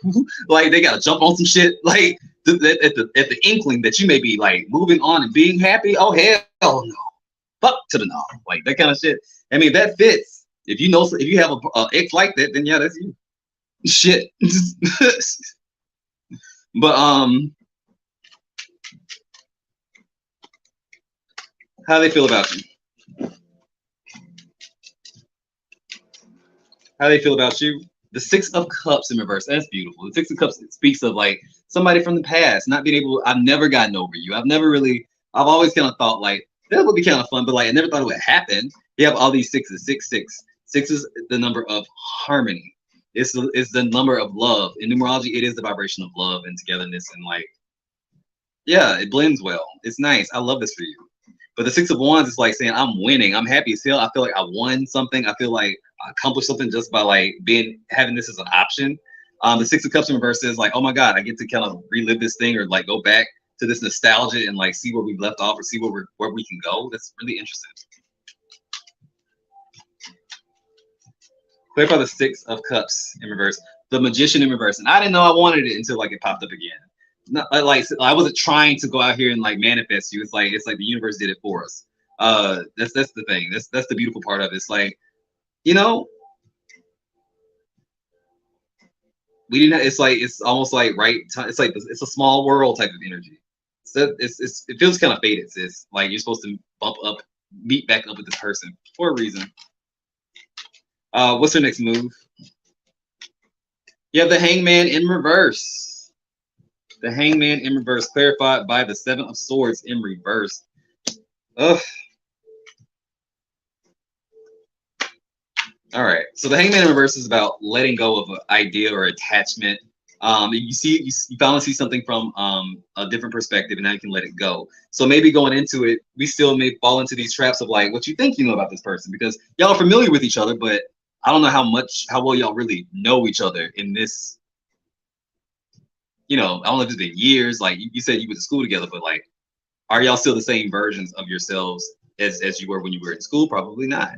like they gotta jump on some shit like at the inkling that you may be like moving on and being happy. Oh hell no, fuck to the no, like that kind of shit. I mean that fits. If you know, if you have a ex like that, then yeah, that's you. Shit. But how do they feel about you? How do they feel about you? The Six of Cups in reverse. That's beautiful. The Six of Cups speaks of like somebody from the past, not being able. I've never gotten over you. I've always kind of thought like that would be kind of fun, but like I never thought it would happen. You have all these sixes. Six is the number of harmony. It's the number of love. In numerology, it is the vibration of love and togetherness and like, yeah, it blends well. It's nice. I love this for you. But the Six of Wands is like saying, I'm winning. I'm happy as hell. I feel like I won something. I feel like I accomplished something just by like having this as an option. The Six of Cups in reverse is like, oh my God, I get to kind of relive this thing or like go back to this nostalgia and like see where we left off or see where we can go. That's really interesting. Clarify the Six of Cups in reverse. The Magician in reverse. And I didn't know I wanted it until like it popped up again. Not like I wasn't trying to go out here and like manifest you. It's like the universe did it for us. That's the thing. That's the beautiful part of it. It's like, you know, we didn't. It's almost like right. It's like it's a small world type of energy. So it feels kind of faded. It's like you're supposed to meet back up with this person for a reason. What's her next move? You have the Hangman in reverse. The Hangman in reverse, clarified by the Seven of Swords in reverse. Ugh. All right. So the Hangman in reverse is about letting go of an idea or attachment. You finally see something from a different perspective, and now you can let it go. So maybe going into it, we still may fall into these traps of like what you think you know about this person because y'all are familiar with each other, but I don't know how well y'all really know each other in this. You know, I don't know if it's been years. Like you said, you went to school together, but like, are y'all still the same versions of yourselves as you were when you were in school? Probably not.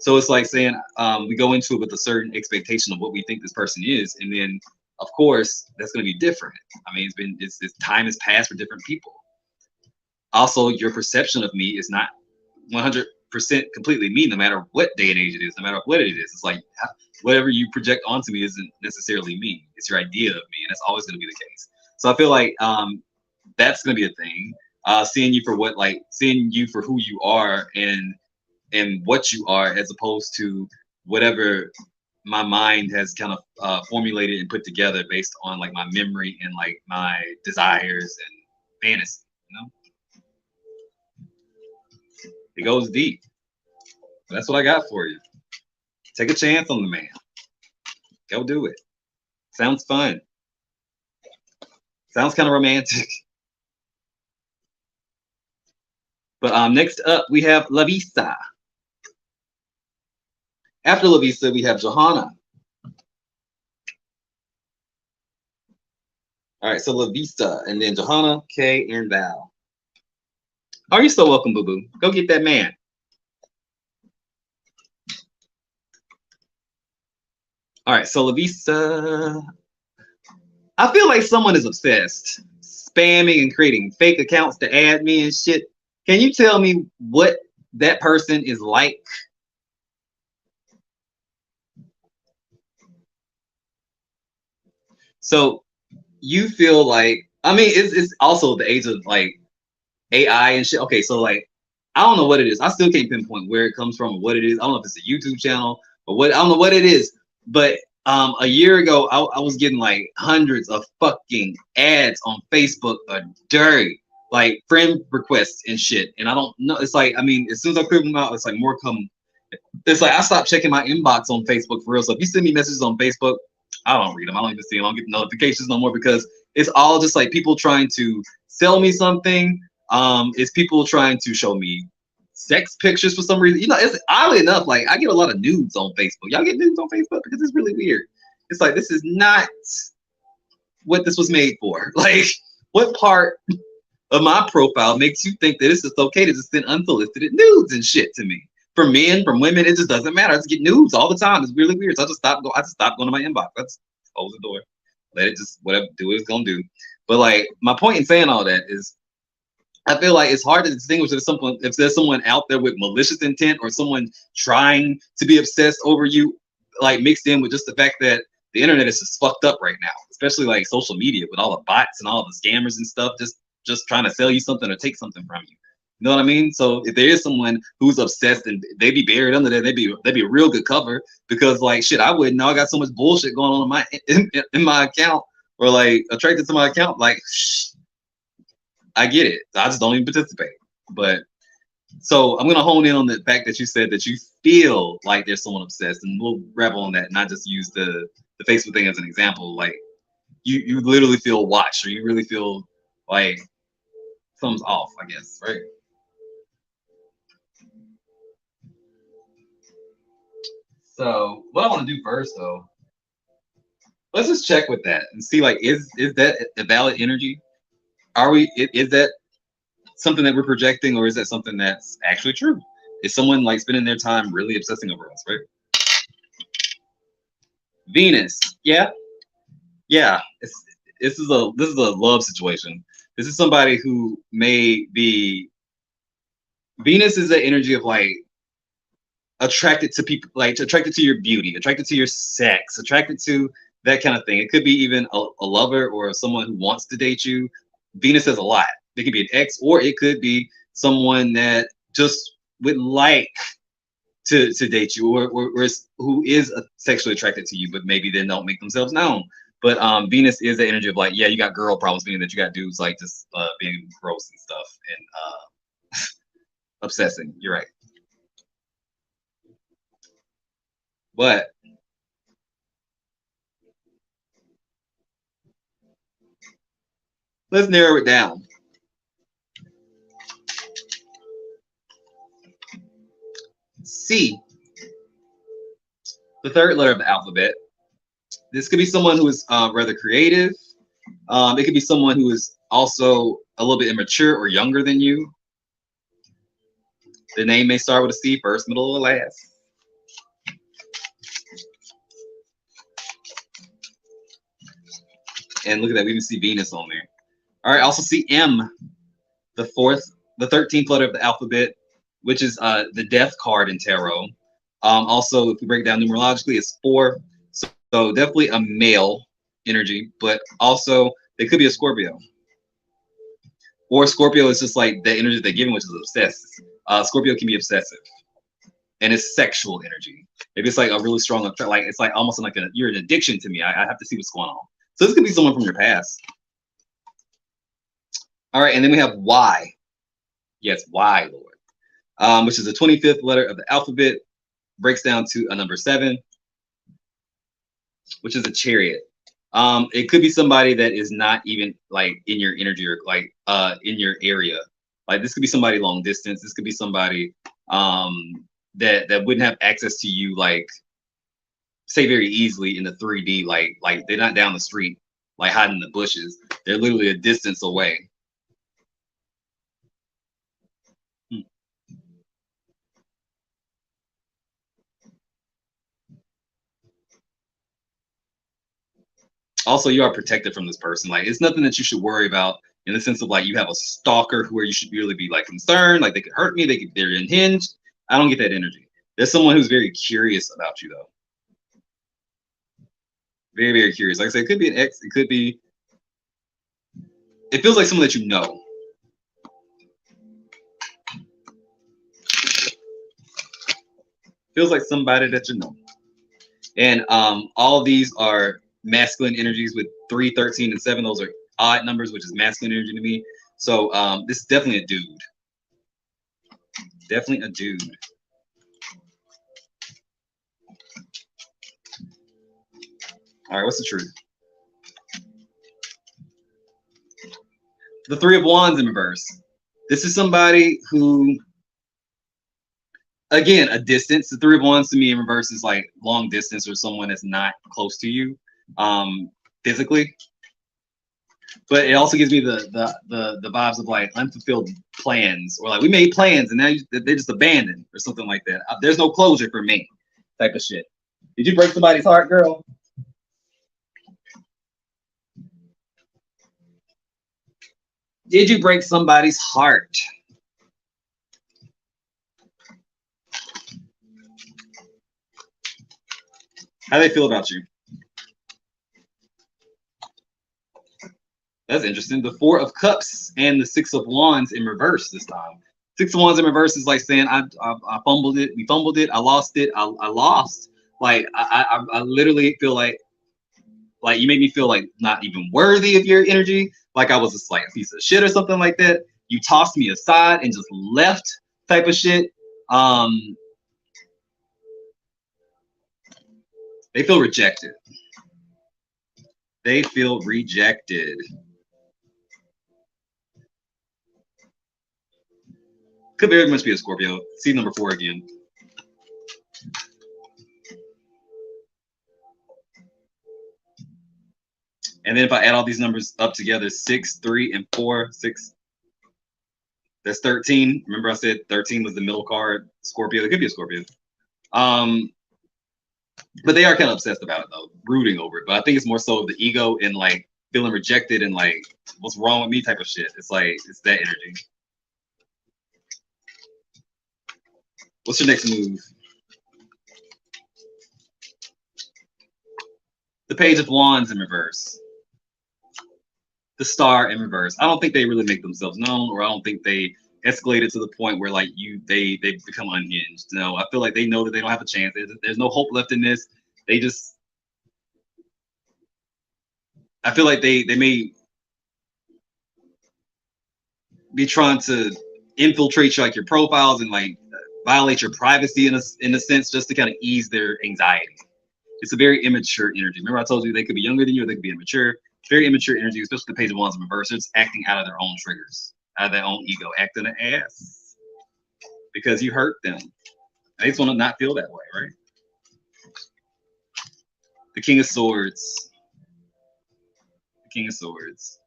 So it's like saying we go into it with a certain expectation of what we think this person is, and then of course that's going to be different. I mean, it's time has passed for different people. Also, your perception of me is not 100% completely me, no matter what day and age it is, no matter what it is. It's like whatever you project onto me isn't necessarily me. It's your idea of me, and that's always going to be the case. So I feel like that's going to be a thing. Seeing you for who you are and what you are, as opposed to whatever my mind has kind of formulated and put together based on like my memory and like my desires and fantasy. You know, it goes deep. That's what I got for you. Take a chance on the man. Go do it. Sounds fun. Sounds kind of romantic. But next up, we have La Vista. After La Vista, we have Johanna. All right, so La Vista, and then Johanna, Kay, and Val. Oh, you're so welcome, boo-boo. Go get that man. All right, so La Vista. I feel like someone is obsessed, spamming and creating fake accounts to add me and shit. Can you tell me what that person is like? So you feel like, I mean, it's also the age of like AI and shit. Okay, so like I don't know what it is. I still can't pinpoint where it comes from or what it is. I don't know if it's a YouTube channel or what. I don't know what it is. But a year ago, I was getting like hundreds of fucking ads on Facebook a day, like friend requests and shit. And I don't know. It's like, I mean, as soon as I clear them out, it's like more come. It's like I stopped checking my inbox on Facebook for real. So if you send me messages on Facebook, I don't read them. I don't even see them. I don't get notifications no more because it's all just like people trying to sell me something. It's people trying to show me sex pictures for some reason. You know, it's oddly enough, like I get a lot of nudes on Facebook. Y'all get nudes on Facebook because it's really weird. It's like this is not what this was made for. Like, what part of my profile makes you think that it's okay to just send unsolicited nudes and shit to me? From men, from women, it just doesn't matter. I just get nudes all the time. It's really weird. So I just stopped going to my inbox. I just close the door. Let it just whatever do what it's gonna do. But like my point in saying all that is I feel like it's hard to distinguish if there's someone out there with malicious intent or someone trying to be obsessed over you, like mixed in with just the fact that the internet is just fucked up right now, especially like social media with all the bots and all the scammers and stuff, just trying to sell you something or take something from you. You know what I mean? So if there is someone who's obsessed and they be buried under there, they'd be a real good cover because like shit, I wouldn't know. I got so much bullshit going on in my account or like attracted to my account. Like I get it. I just don't even participate. But so I'm gonna hone in on the fact that you said that you feel like there's someone obsessed, and we'll wrap on that, not just use the Facebook thing as an example. Like you literally feel watched, or you really feel like something's off, I guess, right? So what I want to do first, though, let's just check with that and see, like, is that a valid energy? Is that something that we're projecting, or is that something that's actually true? Is someone like spending their time really obsessing over us, right? Venus, yeah. This is a love situation. This is somebody who may be. Venus is the energy of like attracted to people, like attracted to your beauty, attracted to your sex, attracted to that kind of thing. It could be even a lover or someone who wants to date you. Venus has a lot. It could be an ex, or it could be someone that just would like to date you, or who is sexually attracted to you, but maybe they don't make themselves known. But Venus is the energy of like, yeah, you got girl problems, meaning that you got dudes like just being gross and stuff and obsessing. You're right. But let's narrow it down. C, the third letter of the alphabet. This could be someone who is rather creative. It could be someone who is also a little bit immature or younger than you. The name may start with a C, first, middle, or last. And look at that, we even see Venus on there. All right, also see M, the 13th letter of the alphabet, which is the death card in tarot. Also, if we break it down numerologically, it's 4. So definitely a male energy, but also it could be a Scorpio. Or Scorpio is just like the energy they're giving, which is obsessed. Scorpio can be obsessive, and it's sexual energy. Maybe it's like a really strong, like it's like almost like you're an addiction to me. I have to see what's going on. So this could be someone from your past. All right, and then we have Y. Yes, Y, Lord, which is the 25th letter of the alphabet, breaks down to a number 7, which is a Chariot. It could be somebody that is not even like in your energy or like in your area. Like this could be somebody long distance. This could be somebody that wouldn't have access to you, like say very easily in the 3D. Like they're not down the street, like hiding in the bushes. They're literally a distance away. Also, you are protected from this person. Like it's nothing that you should worry about in the sense of like you have a stalker where you should really be like concerned, like they could hurt me, they're unhinged. I don't get that energy. There's someone who's very curious about you though. Very, very curious. Like I said, it could be an ex, it could be, it feels like someone that you know. Feels like somebody that you know. And all of these are masculine energies with 3, 13, and 7. Those are odd numbers, which is masculine energy to me. So this is definitely a dude. Definitely a dude. All right, what's the truth? The 3 of Wands in reverse. This is somebody who, again, a distance. The 3 of Wands to me in reverse is like long distance or someone that's not close to you physically. But it also gives me the vibes of like unfulfilled plans, or like we made plans and now they're just abandoned or something like that. There's no closure for me, type of shit. Did you break somebody's heart, girl? Did you break somebody's heart? How do they feel about you? That's interesting. The 4 of Cups and the 6 of Wands in reverse this time. 6 of Wands in reverse is like saying I fumbled it. We fumbled it. I lost it. I lost. Like I literally feel like you made me feel like not even worthy of your energy. Like I was just like a piece of shit or something like that. You tossed me aside and just left, type of shit. They feel rejected. They feel rejected. Could very much be a Scorpio. See number 4 again. And then if I add all these numbers up together, 6, 3, and 4, 6. That's 13. Remember I said 13 was the middle card. Scorpio. It could be a Scorpio. But they are kind of obsessed about it though, brooding over it. But I think it's more so of the ego and like feeling rejected and like what's wrong with me type of shit. It's like it's that energy. What's your next move? The Page of Wands in reverse. The Star in reverse. I don't think they really make themselves known, or I don't think they escalated to the point where like they become unhinged. No, I feel like they know that they don't have a chance. There's no hope left in this. They just, I feel like they may be trying to infiltrate like your profiles and like violate your privacy in a sense, just to kind of ease their anxiety. It's a very immature energy. Remember I told you they could be younger than you, or they could be immature. Very immature energy, especially the Page of Wands in reverse. It's acting out of their own triggers, out of their own ego, acting an ass because you hurt them. They just want to not feel that way, right? The King of Swords. The King of Swords.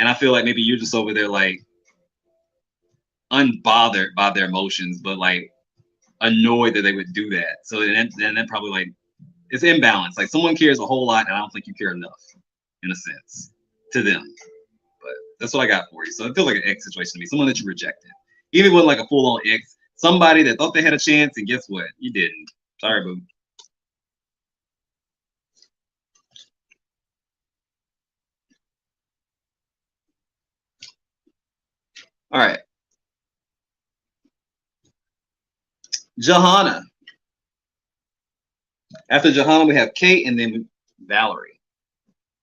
And I feel like maybe you're just over there like unbothered by their emotions, but like annoyed that they would do that. So then probably like it's imbalance. Like someone cares a whole lot, and I don't think you care enough, in a sense, to them. But that's what I got for you. So it feels like an ex situation to me. Someone that you rejected, even with like a full-on ex. Somebody that thought they had a chance, and guess what? You didn't. Sorry, boo. All right. Johanna. After Johanna, we have Kate, and then Valerie.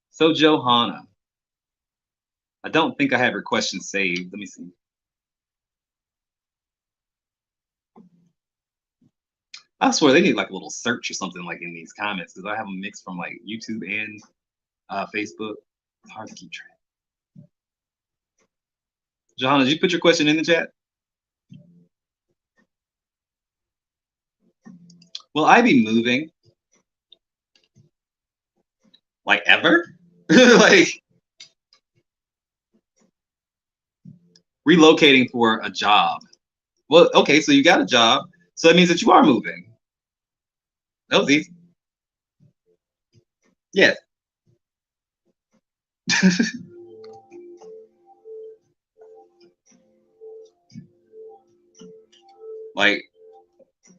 So Johanna. I don't think I have her question saved. Let me see. I swear they need like a little search or something like in these comments, because I have them mixed from like YouTube and Facebook. It's hard to keep track. Johanna, did you put your question in the chat? Will I be moving? Like ever? Like relocating for a job. Well, okay, so you got a job, so that means that you are moving. That was easy. Yes. Like,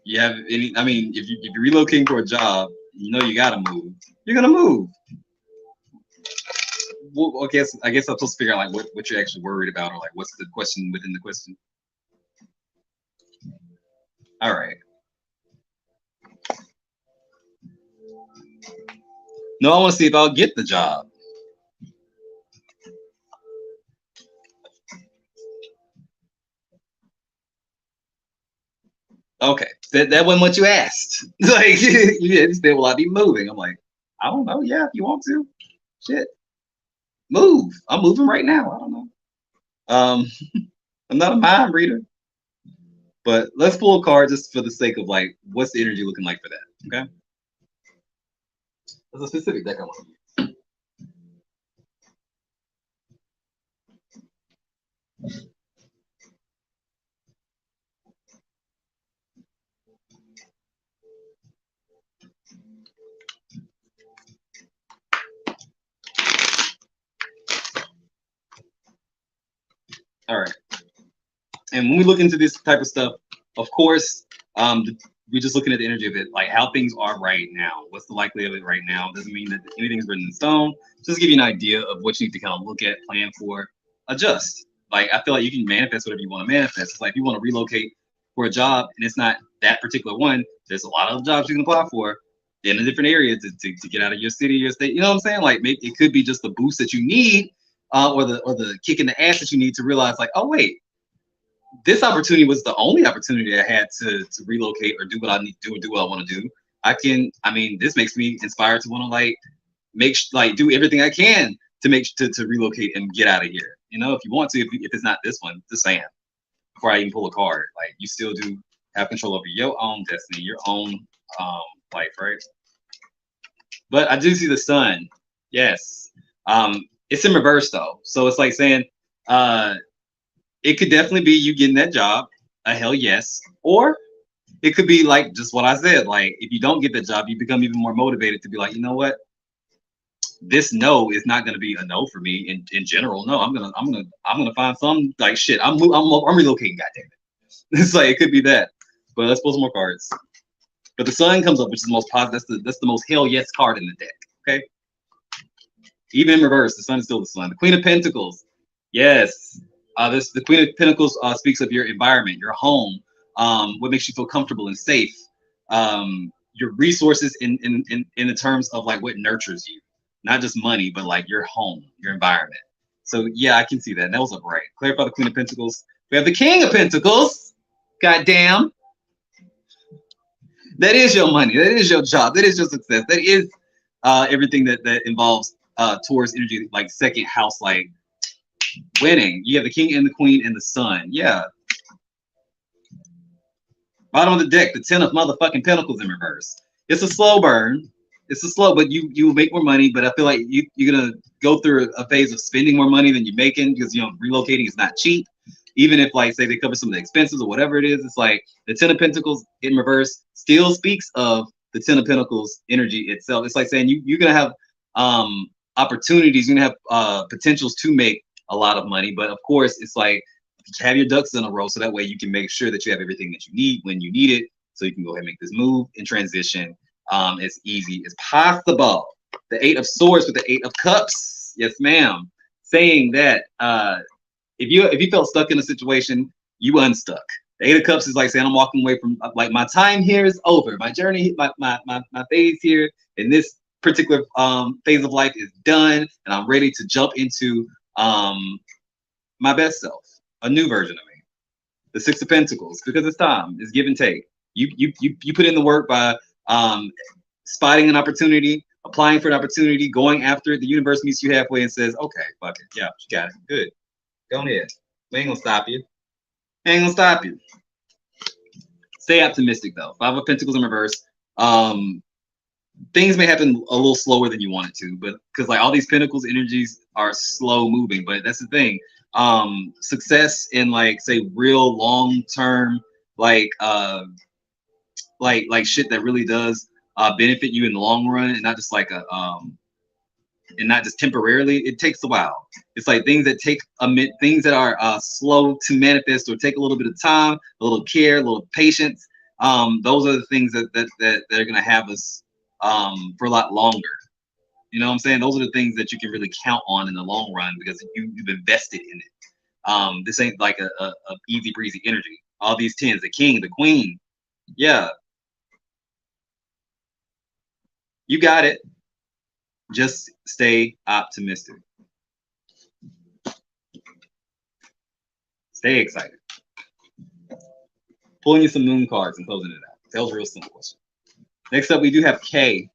you have any? I mean, if you're relocating for a job, you know you gotta move. You're gonna move. Well, I guess I'm supposed to figure out like what you're actually worried about, or like what's the question within the question. All right. No, I want to see if I'll get the job. Okay, that wasn't what you asked. Like you said, will I be moving? I'm like, I don't know. Yeah, if you want to, shit, move. I'm moving right now. I don't know. Um, I'm not a mind reader, but let's pull a card just for the sake of like, what's the energy looking like for that? Okay, there's a specific deck I want to use. All right. And when we look into this type of stuff, of course, we're just looking at the energy of it, like how things are right now. What's the likelihood of it right now? Doesn't mean that anything's written in stone. Just give you an idea of what you need to kind of look at, plan for, adjust. Like I feel like you can manifest whatever you want to manifest. It's like if you want to relocate for a job and it's not that particular one, there's a lot of jobs you can apply for in a different area to get out of your city, your state. You know what I'm saying? Like maybe it could be just the boost that you need, or the kick in the ass that you need to realize, like, oh wait, this opportunity was the only opportunity I had to relocate or do what I need to do and do what I want to do. I mean, this makes me inspired to want to like do everything I can to to relocate and get out of here. You know, if you want to, if it's not this one, just saying, before I even pull a card, like you still do have control over your own destiny, your own life, right? But I do see the sun. Yes. It's in reverse though. So it's like saying, it could definitely be you getting that job, a hell yes. Or it could be like just what I said. Like if you don't get the job, you become even more motivated to be like, you know what? This no is not gonna be a no for me in general. No, I'm gonna find some like shit. I'm relocating, goddamn it. It's like it could be that. But let's pull some more cards. But the sun comes up, which is the most positive. That's the most hell yes card in the deck. Okay. Even in reverse, the sun is still the sun. The Queen of Pentacles. Yes. The Queen of Pentacles speaks of your environment, your home, what makes you feel comfortable and safe, your resources in the terms of like what nurtures you, not just money, but like your home, your environment. So yeah, I can see that. And that was right. Clarify the Queen of Pentacles. We have the King of Pentacles. Goddamn. That is your money. That is your job. That is your success. That is everything that involves Taurus energy, like second house, like winning. You have the King and the Queen and the Sun. Yeah. Bottom of the deck, the 10 of motherfucking Pentacles in reverse. It's a slow burn. It's a slow, but you will make more money. But I feel like you're gonna go through a phase of spending more money than you're making because relocating is not cheap. Even if like say they cover some of the expenses or whatever it is, it's like the 10 of Pentacles in reverse still speaks of the 10 of Pentacles energy itself. It's like saying you're gonna have opportunities, you're gonna have potentials to make a lot of money, but of course it's like have your ducks in a row so that way you can make sure that you have everything that you need when you need it, so you can go ahead and make this move and transition as easy as possible. The 8 of Swords with the 8 of Cups. Yes, ma'am. Saying that if you felt stuck in a situation, you unstuck. The 8 of Cups is like saying I'm walking away from like my time here is over. My journey, my phase here in this particular phase of life is done, and I'm ready to jump into my best self, a new version of me. The 6 of Pentacles, because it's time, it's give and take. You put in the work by spotting an opportunity, applying for an opportunity, going after it. The universe meets you halfway and says, okay, fuck it. Yeah, you got it. Good. Go ahead. We ain't gonna stop you. Ain't gonna stop you. Stay optimistic though. 5 of Pentacles in reverse. Things may happen a little slower than you want it to, but because like all these Pentacles energies are slow moving, but that's the thing. Success in like say real long term like shit that really does benefit you in the long run, and not just like a and not just temporarily. It takes a while. It's like things that take things that are slow to manifest or take a little bit of time, a little care, a little patience. Those are the things that are gonna have us for a lot longer. You know what I'm saying? Those are the things that you can really count on in the long run because you've invested in it. This ain't like a easy breezy energy. All these 10s, the King, the Queen. Yeah, you got it. Just stay optimistic. Stay excited. Pulling you some moon cards and closing it out. That was a real simple question. Next up, we do have K.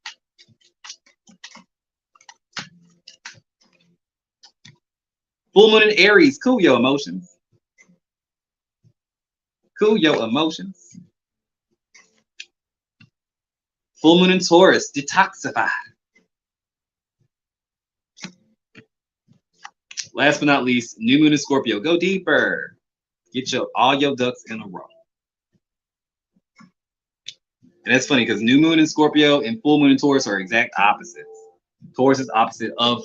Full moon in Aries. Cool your emotions. Cool your emotions. Full moon in Taurus. Detoxify. Last but not least, new moon in Scorpio. Go deeper. Get all your ducks in a row. And that's funny because new moon in Scorpio and full moon in Taurus are exact opposites. Taurus is opposite of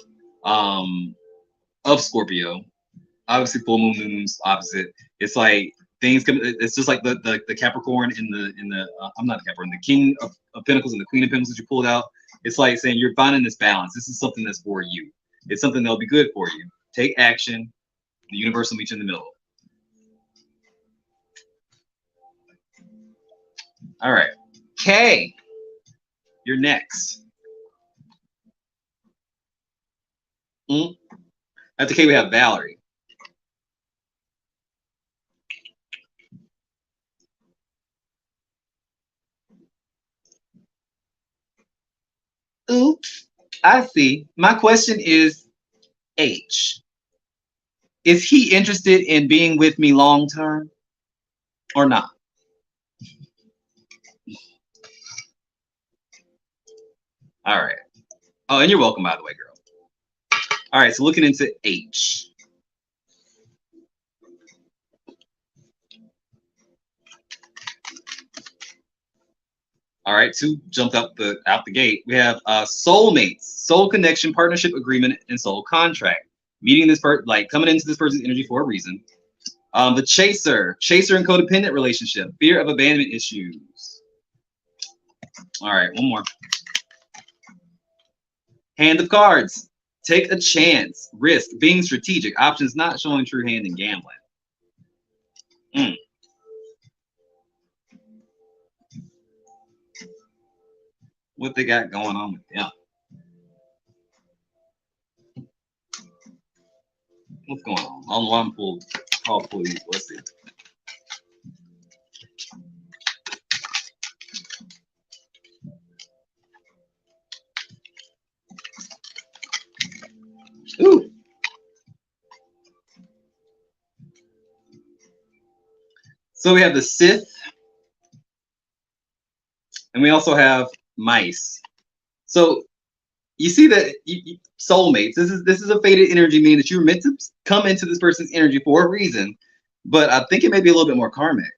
Scorpio. Obviously, full moon, new moon's opposite. It's like things come. It's just like the Capricorn in the I'm not the Capricorn, the King of Pentacles and the Queen of Pentacles that you pulled out. It's like saying you're finding this balance. This is something that's for you. It's something that'll be good for you. Take action. The universe will meet you in the middle. All right. K, you're next. After K, we have Valerie. Oops, I see. My question is H. Is he interested in being with me long term or not? All right. Oh, and you're welcome, by the way, girl. All right, so looking into H. All right, two jumped out the gate. We have soulmates, soul connection, partnership agreement, and soul contract. Meeting this person, like coming into this person's energy for a reason. The chaser and codependent relationship, fear of abandonment issues. All right, one more. Hand of cards. Take a chance, risk, being strategic, options not showing true hand in gambling. What they got going on with them? What's going on? I don't know why I'm pulled. I'll pull these. Let's see. Ooh. So we have the Sith, and we also have mice. So you see that soulmates. This is a fated energy, meaning that you're meant to come into this person's energy for a reason. But I think it may be a little bit more karmic.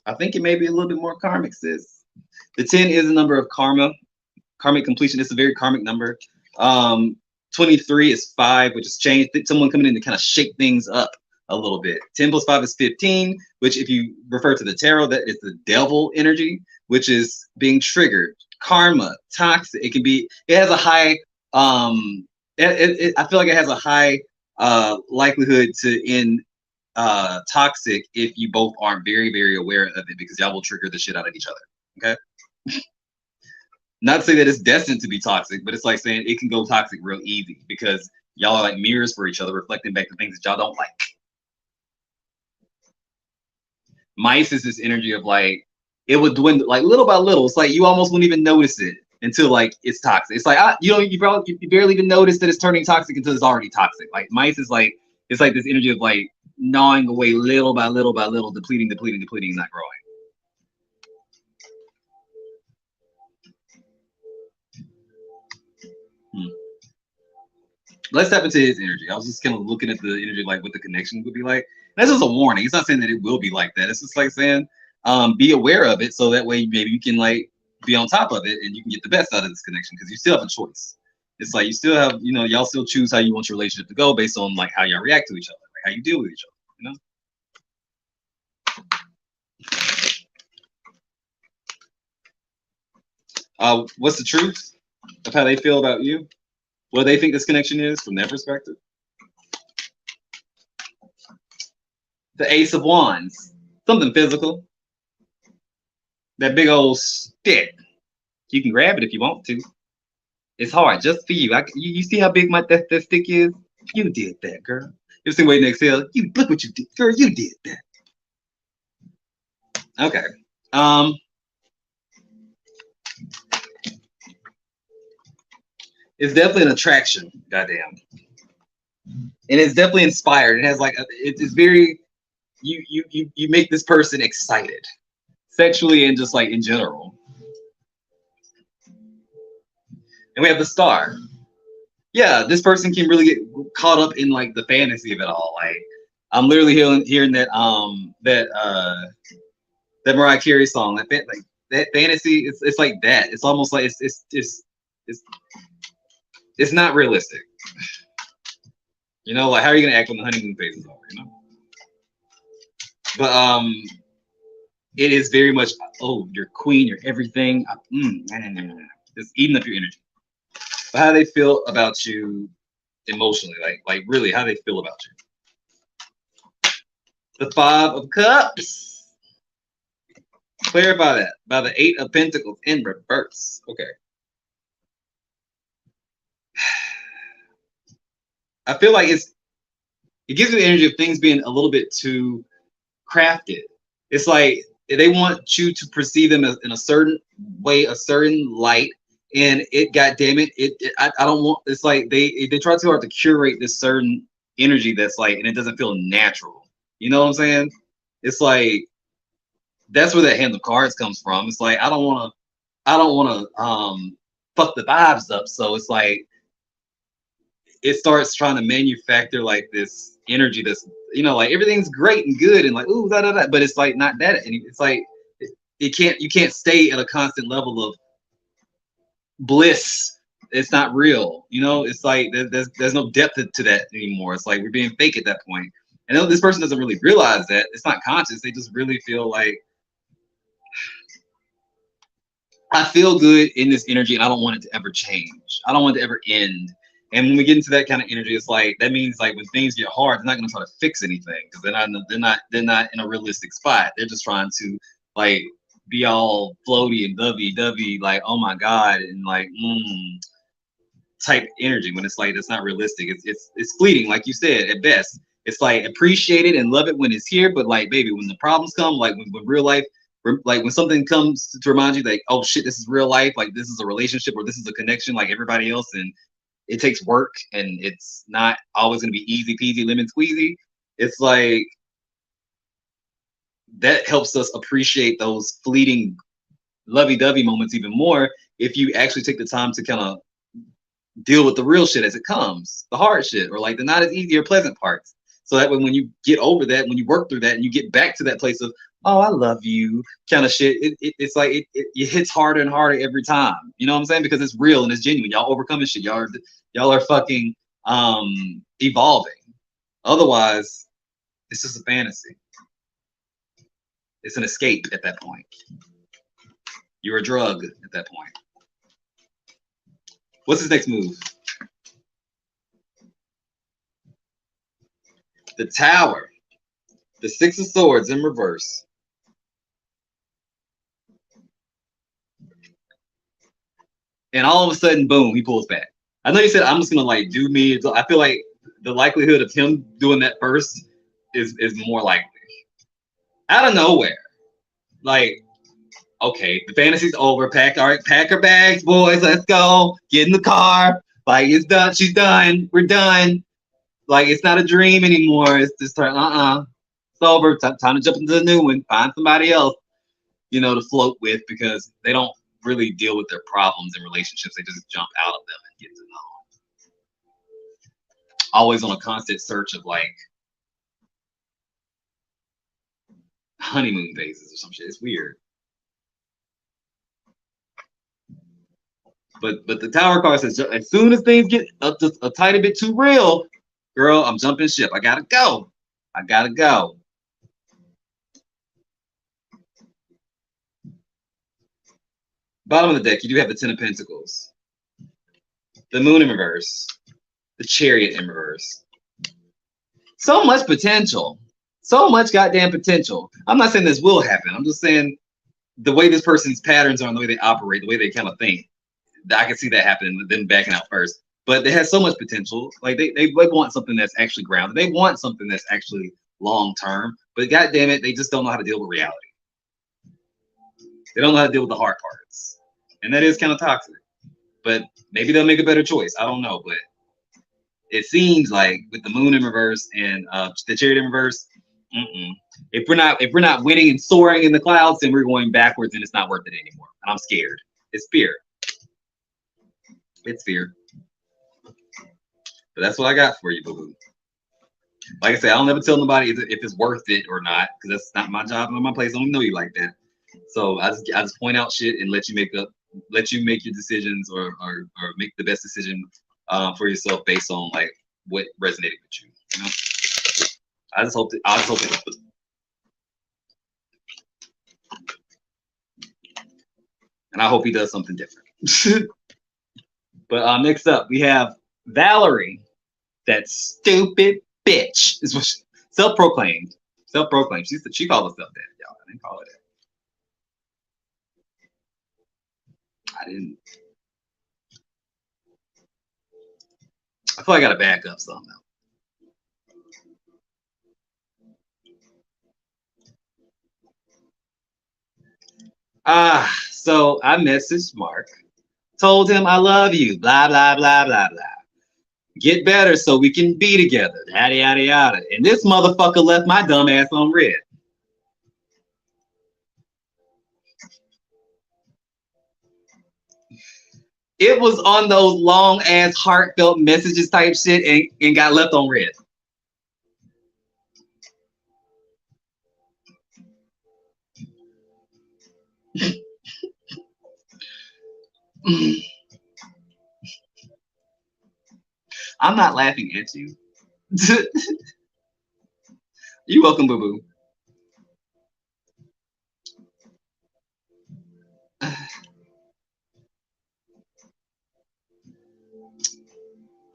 I think it may be a little bit more karmic, sis. The 10 is a number of karmic completion. It's a very karmic number. 23 is 5, which is change. Someone coming in to kind of shake things up a little bit. 10 plus 5 is 15, which if you refer to the tarot, that is the devil energy, which is being triggered. Karma, toxic. It has a high, I feel like it has a high likelihood to end toxic if you both aren't very, very aware of it, because y'all will trigger the shit out of each other. Okay. Not to say that it's destined to be toxic, but it's like saying it can go toxic real easy because y'all are like mirrors for each other, reflecting back the things that y'all don't like. Mice is this energy of like, it would dwindle like little by little. It's like you almost wouldn't even notice it until like it's toxic. It's like you barely even notice that it's turning toxic until it's already toxic. Like mice is like, it's like this energy of like gnawing away little by little by little, depleting, not growing. Let's tap into his energy. I was just kind of looking at the energy, like what the connection would be like. And that's just a warning. It's not saying that it will be like that. It's just like saying, be aware of it, so that way maybe you can like be on top of it and you can get the best out of this connection, because you still have a choice. It's like you still have, y'all still choose how you want your relationship to go based on like how y'all react to each other, like how you deal with each other, What's the truth of how they feel about you? What they think this connection is from their perspective? The Ace of Wands, something physical. That big old stick. You can grab it if you want to. It's hard just for you. You see how big that stick is? You did that, girl. You see waiting to exhale. You look what you did, girl. You did that. Okay. It's definitely an attraction. Goddamn. And it's definitely inspired. It has like it's very you make this person excited, sexually and just like in general. And we have the star. Yeah, this person can really get caught up in like the fantasy of it all. Like I'm literally hearing that that Mariah Carey song. That fantasy. It's like that. It's almost like it's not realistic. You know, like how are you gonna act when the honeymoon phase is over? You know. But it is very much you're queen, you're everything. It's eating up your energy. But how do they feel about you emotionally? Like really, how do they feel about you? The 5 of Cups. Clarify that by the 8 of Pentacles in reverse. Okay. I feel like it gives you the energy of things being a little bit too crafted. It's like they want you to perceive them as in a certain way, a certain light, and God damn it, I don't want. It's like they try too hard to curate this certain energy that's like, and it doesn't feel natural. You know what I'm saying? It's like that's where that hand of cards comes from. It's like I don't want to fuck the vibes up. So it's like it starts trying to manufacture like this energy that's, you know, like everything's great and good and like ooh da da da, but it's like not that. It's like you can't stay at a constant level of bliss. It's not real, you know. It's like there's no depth to that anymore. It's like we're being fake at that point. And this person doesn't really realize that. It's not conscious. They just really feel like I feel good in this energy and I don't want it to ever change. I don't want it to ever end. And when we get into that kind of energy, it's like that means like when things get hard, they're not going to try to fix anything because they're not in a realistic spot. They're just trying to like be all floaty and dovey, like oh my god, and like type energy when it's like it's not realistic. It's fleeting, like you said. At best, it's like appreciate it and love it when it's here, but like baby, when the problems come, like when real life, like when something comes to remind you, like oh shit, this is real life, like this is a relationship or this is a connection, like everybody else, and it takes work and it's not always going to be easy peasy lemon squeezy. It's like that helps us appreciate those fleeting lovey-dovey moments even more if you actually take the time to kind of deal with the real shit as it comes, the hard shit, or like the not as easy or pleasant parts. So that when you get over that, when you work through that and you get back to that place of, oh, I love you kind of shit, it's like it hits harder and harder every time. You know what I'm saying? Because it's real and it's genuine. Y'all overcoming shit. Y'all are fucking evolving. Otherwise, it's just a fantasy. It's an escape at that point. You're a drug at that point. What's his next move? The Tower. The 6 of Swords in reverse. And all of a sudden, boom, he pulls back. I know you said I'm just gonna like do me. I feel like the likelihood of him doing that first is more likely. Out of nowhere. Like, okay, the fantasy's over. Pack her bags, boys. Let's go. Get in the car. Like it's done. She's done. We're done. Like it's not a dream anymore. It's just like it's over. Time to jump into the new one. Find somebody else, you know, to float with because they don't really deal with their problems in relationships. They just jump out of them and get to know. Always on a constant search of like honeymoon phases or some shit. It's weird. But the Tower card says as soon as things get just a tiny bit too real, girl, I'm jumping ship. I gotta go. I gotta go. Bottom of the deck, you do have the 10 of Pentacles, the Moon in reverse, the Chariot in reverse. So much potential. So much goddamn potential. I'm not saying this will happen. I'm just saying the way this person's patterns are and the way they operate, the way they kind of think. I can see that happening, then backing out first. But they have so much potential. Like they want something that's actually grounded. They want something that's actually long term. But god damn it, they just don't know how to deal with reality. They don't know how to deal with the hard parts. And that is kind of toxic. But maybe they'll make a better choice. I don't know. But it seems like with the moon in reverse and the chariot in reverse, if we're not winning and soaring in the clouds, then we're going backwards and it's not worth it anymore. And I'm scared. It's fear. It's fear. But that's what I got for you, boo-boo. Like I said, I'll never tell nobody if it's worth it or not, because that's not my job, not my place. I don't know you like that. So I just point out shit and let you make your decisions or make the best decision for yourself based on like what resonated with you. You know? I just hope it. And I hope he does something different. But next up we have Valerie, that stupid bitch. Is what self-proclaimed. She called herself that, y'all. I didn't call her that. I didn't. I feel like I gotta back up some now. So I messaged Mark, told him I love you, blah, blah, blah, blah, blah. Get better so we can be together, yada, yada, yada. And this motherfucker left my dumb ass on red. It was on those long ass heartfelt messages type shit and got left on red. I'm not laughing at you. You're welcome, boo-boo.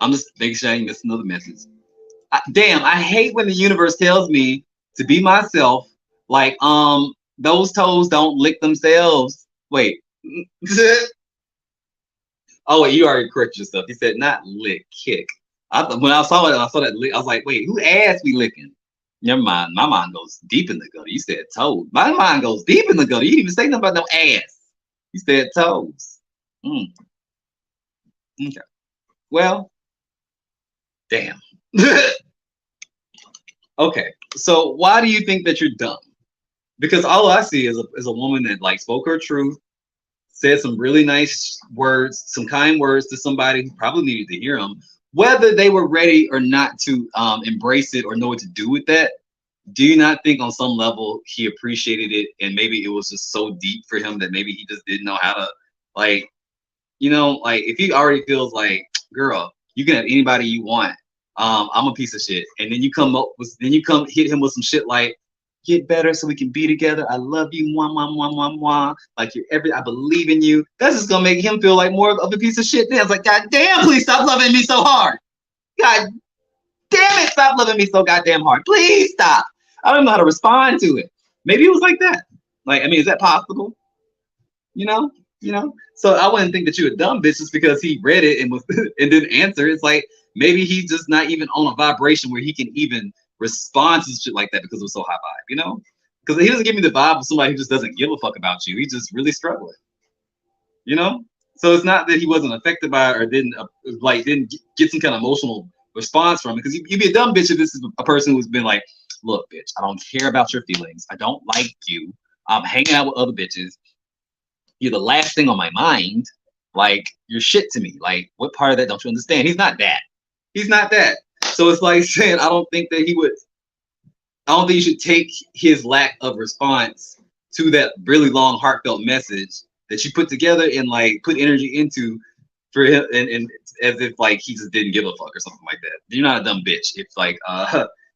I'm just making sure I ain't missing another message. Damn, I hate when the universe tells me to be myself. Like, those toes don't lick themselves. Wait. Oh, wait, you already corrected yourself. You said not lick, kick. When I saw it, I saw that lick. I was like, wait, who ass be licking? Never mind. My mind goes deep in the gutter. You said toes. My mind goes deep in the gutter. You didn't even say nothing about no ass. You said toes. Okay. Well, damn. Okay. So why do you think that you're dumb? Because all I see is a woman that like spoke her truth, said some really nice words, some kind words to somebody who probably needed to hear them. Whether they were ready or not to embrace it or know what to do with that, do you not think on some level he appreciated it and maybe it was just so deep for him that maybe he just didn't know how to, like, you know, like if he already feels like, girl, you can have anybody you want, I'm a piece of shit, and then you come hit him with some shit like, get better so we can be together, I love you, mwah, mwah, mwah, mwah, mwah. Like I believe in you. That's just gonna make him feel like more of a piece of shit. Then I was like, God damn, please stop loving me so hard. God damn it, stop loving me so goddamn hard. Please stop. I don't know how to respond to it. Maybe it was like that. Like, I mean, is that possible? You know? So I wouldn't think that you're a dumb bitch just because he read it and didn't answer. It's like maybe he's just not even on a vibration where he can even respond to shit like that because it was so high vibe, you know? Because he doesn't give me the vibe of somebody who just doesn't give a fuck about you. He's just really struggling, you know? So it's not that he wasn't affected by it or didn't get some kind of emotional response from it. Because you'd be a dumb bitch if this is a person who's been like, look, bitch, I don't care about your feelings. I don't like you. I'm hanging out with other bitches. You're the last thing on my mind. Like, you're shit to me. Like, what part of that don't you understand? He's not that. He's not that. So it's like saying, I don't think you should take his lack of response to that really long, heartfelt message that you put together and like put energy into for him and as if like he just didn't give a fuck or something like that. You're not a dumb bitch if like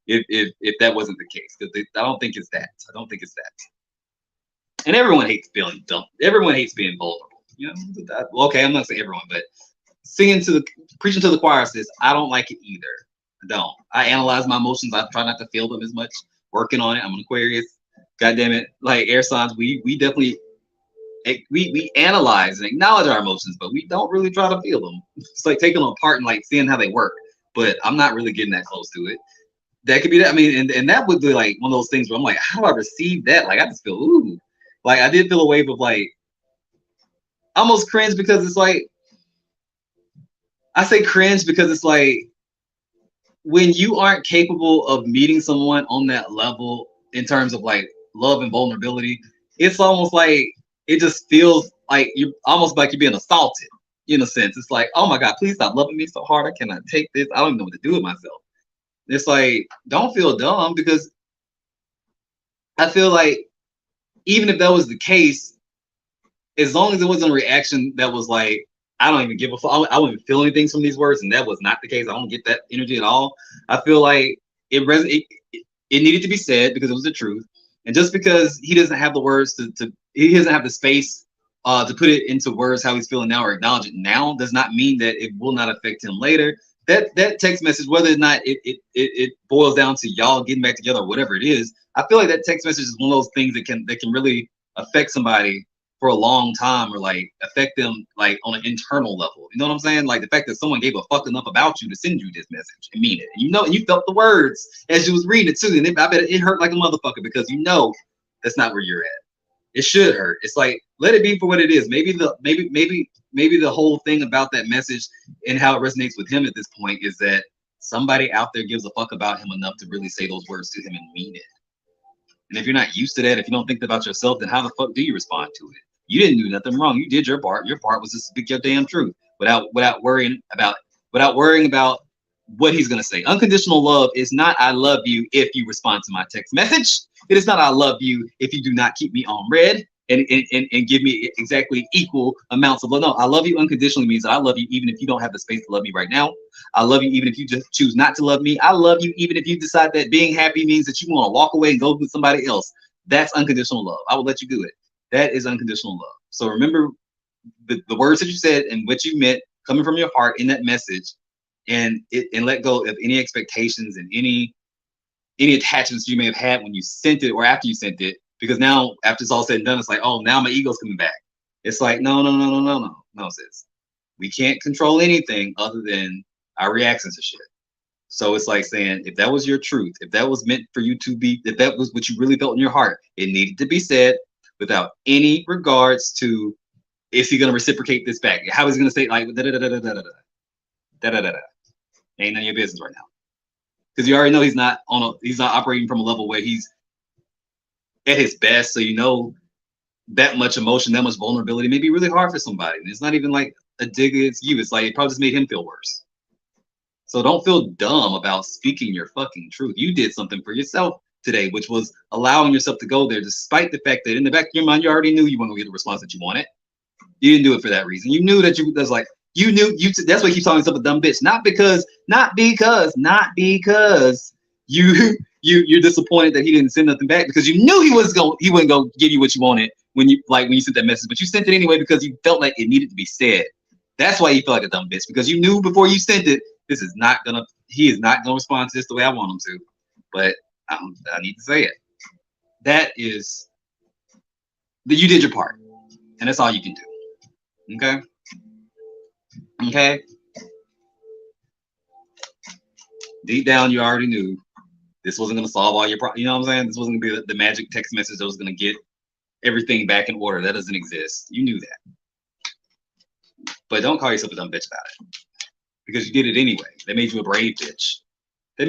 if that wasn't the case. Because I don't think it's that. I don't think it's that. And everyone hates feeling dumb. Everyone hates being vulnerable. You know, well, okay, I'm not saying everyone, but preaching to the choir says I don't like it either. I don't. I analyze my emotions. I try not to feel them as much. Working on it. I'm an Aquarius. God damn it. Like air signs, we definitely we analyze and acknowledge our emotions, but we don't really try to feel them. It's like taking them apart and like seeing how they work. But I'm not really getting that close to it. That could be that. I mean, and that would be like one of those things where I'm like, how do I receive that? Like I just feel ooh. Like I did feel a wave of like almost cringe because it's like I say cringe because it's like when you aren't capable of meeting someone on that level in terms of like love and vulnerability, it's almost like it just feels like you're almost like you're being assaulted in a sense. It's like, oh my God, please stop loving me so hard. I cannot take this. I don't even know what to do with myself. It's like, don't feel dumb because I feel like even if that was the case, as long as it wasn't a reaction that was like, I don't even give a fuck. I wouldn't even feel anything from these words, and that was not the case. I don't get that energy at all. I feel like it needed to be said because it was the truth, and just because he doesn't have the words he doesn't have the space to put it into words how he's feeling now or acknowledge it now does not mean that it will not affect him later. That text message, whether or not it boils down to y'all getting back together or whatever it is, I feel like that text message is one of those things that can really affect somebody for a long time or like affect them like on an internal level. You know what I'm saying? Like the fact that someone gave a fuck enough about you to send you this message and mean it. And you know, and you felt the words as you was reading it too. And I bet it hurt like a motherfucker because you know that's not where you're at. It should hurt. It's like let it be for what it is. Maybe the whole thing about that message and how it resonates with him at this point is that somebody out there gives a fuck about him enough to really say those words to him and mean it. And if you're not used to that, if you don't think about yourself, then how the fuck do you respond to it? You didn't do nothing wrong. You did your part. Your part was to speak your damn truth without worrying about what he's gonna say. Unconditional love is not I love you if you respond to my text message. It is not I love you if you do not keep me on red and give me exactly equal amounts of love. No, I love you unconditionally means that I love you even if you don't have the space to love me right now. I love you even if you just choose not to love me. I love you even if you decide that being happy means that you want to walk away and go with somebody else. That's unconditional love. I will let you do it. That is unconditional love. So remember the words that you said and what you meant coming from your heart in that message, and let go of any expectations and any attachments you may have had when you sent it or after you sent it. Because now after it's all said and done, it's like, oh, now my ego's coming back. It's like, no, sis. We can't control anything other than our reactions to shit. So it's like saying, if that was your truth, if that was meant for you to be, if that was what you really felt in your heart, it needed to be said without any regards to is he going to reciprocate this back? How is he going to say like da da da da da da da da da da? Ain't none of your business right now, because you already know he's not operating from a level where he's at his best. So you know that much emotion, that much vulnerability may be really hard for somebody. And it's not even like a dig against you. It's like it probably just made him feel worse. So don't feel dumb about speaking your fucking truth. You did something for yourself today, which was allowing yourself to go there, despite the fact that in the back of your mind, you already knew you weren't gonna get the response that you wanted. You didn't do it for that reason. You knew that that's why you keep calling yourself a dumb bitch. Not because you're disappointed that he didn't send nothing back, because you knew he wasn't gonna give you what you wanted when you sent that message, but you sent it anyway because you felt like it needed to be said. That's why you feel like a dumb bitch, because you knew before you sent it, he is not gonna respond to this the way I want him to. But I need to say it. That is that you did your part, and that's all you can do. Okay. Deep down, you already knew this wasn't gonna solve all your problems. You know what I'm saying? This wasn't gonna be the magic text message that was gonna get everything back in order. That doesn't exist. You knew that. But don't call yourself a dumb bitch about it, because you did it anyway. They made you a brave bitch. The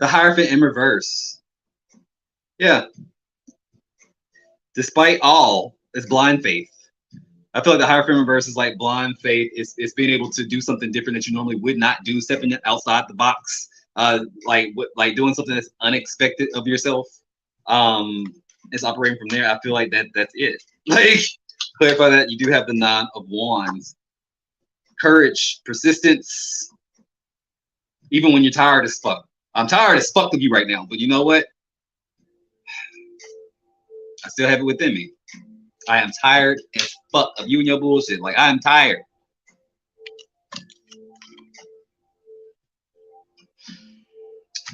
Hierophant in reverse. Yeah. Despite all, it's blind faith. I feel like the Hierophant in reverse is like blind faith. It's being able to do something different that you normally would not do, stepping outside the box, like doing something that's unexpected of yourself. It's operating from there. I feel like that's it. Like, clarify that you do have the Nine of Wands. Courage, persistence, even when you're tired as fuck. I'm tired as fuck of you right now, but you know what? I still have it within me. I am tired as fuck of you and your bullshit. Like, I am tired.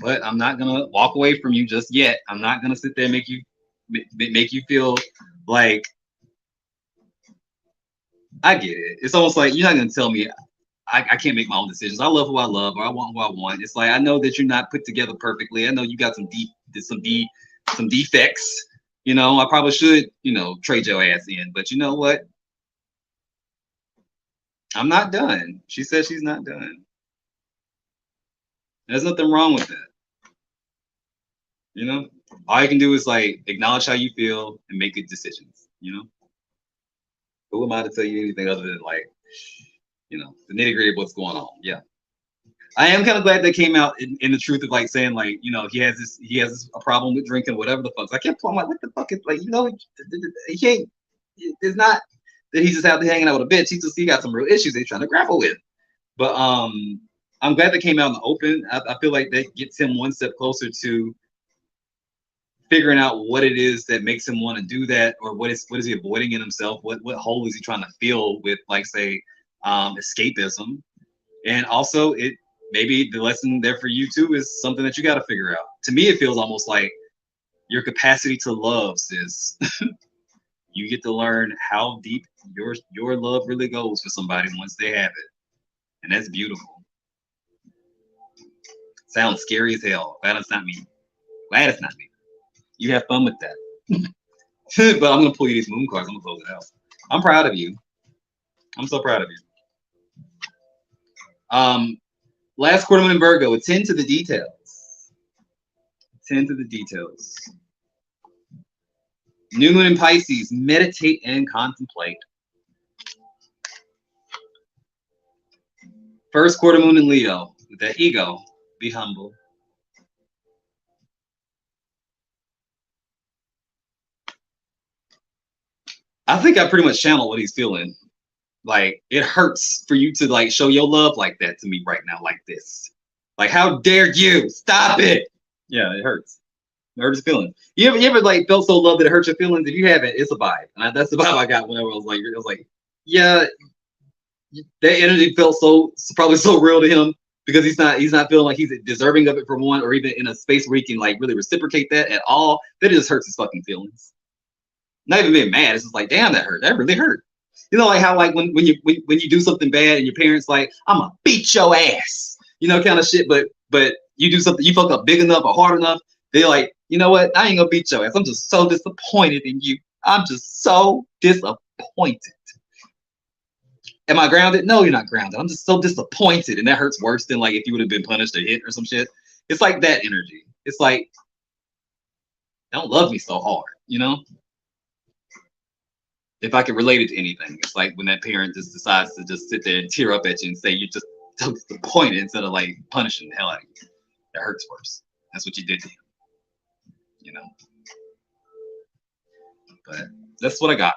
But I'm not gonna walk away from you just yet. I'm not gonna sit there and make you make you feel like, I get it. It's almost like you're not gonna tell me I can't make my own decisions. I love who I love, or I want who I want. It's like I know that you're not put together perfectly. I know you got some defects. You know, I probably should, trade your ass in. But you know what? I'm not done. She says she's not done. There's nothing wrong with that. You know, all you can do is like acknowledge how you feel and make good decisions. You know, who am I to tell you anything other than like, the nitty gritty of what's going on? Yeah. I am kind of glad they came out in the truth of like saying like, he has a problem with drinking, whatever the fuck. So I kept I'm like, what the fuck is like, he can't. It's not that he's just out there hanging out with a bitch. He got some real issues that he's trying to grapple with. But I'm glad they came out in the open. I feel like that gets him one step closer to figuring out what it is that makes him want to do that, or what is he avoiding in himself? What hole is he trying to fill with, like, say, escapism? And also, maybe the lesson there for you too is something that you got to figure out. To me, it feels almost like your capacity to love, sis. You get to learn how deep your love really goes for somebody once they have it, and that's beautiful. Sounds scary as hell. Glad it's not me. Glad it's not me. You have fun with that. But I'm gonna pull you these moon cards. I'm gonna close it out. I'm proud of you. I'm so proud of you. Last quarter moon in Virgo. Attend to the details. Attend to the details. New moon in Pisces. Meditate and contemplate. First quarter moon in Leo. With that ego, be humble. I think I pretty much channeled what he's feeling. Like, it hurts for you to like show your love like that to me right now, like this. Like, how dare you? Stop it. Yeah, it hurts. It hurts his feelings. You ever like felt so loved that it hurts your feelings? If you haven't, it's a vibe. And that's the vibe I got whenever I was like, yeah, that energy felt probably so real to him, because he's not feeling like he's deserving of it for one, or even in a space where he can like really reciprocate that at all. That just hurts his fucking feelings. Not even being mad. It's just like, damn, that hurt. That really hurt. You know, like how like when you do something bad and your parents like, I'm gonna beat your ass, kind of shit. But you do something, you fuck up big enough or hard enough, they're like, you know what? I ain't gonna beat your ass. I'm just so disappointed in you. I'm just so disappointed. Am I grounded? No, you're not grounded. I'm just so disappointed, and that hurts worse than like if you would have been punished or hit or some shit. It's like that energy. It's like, don't love me so hard, If I could relate it to anything, it's like when that parent just decides to just sit there and tear up at you and say you're just so disappointed instead of like punishing the hell out of you. That hurts worse. That's what you did to him, But that's what I got.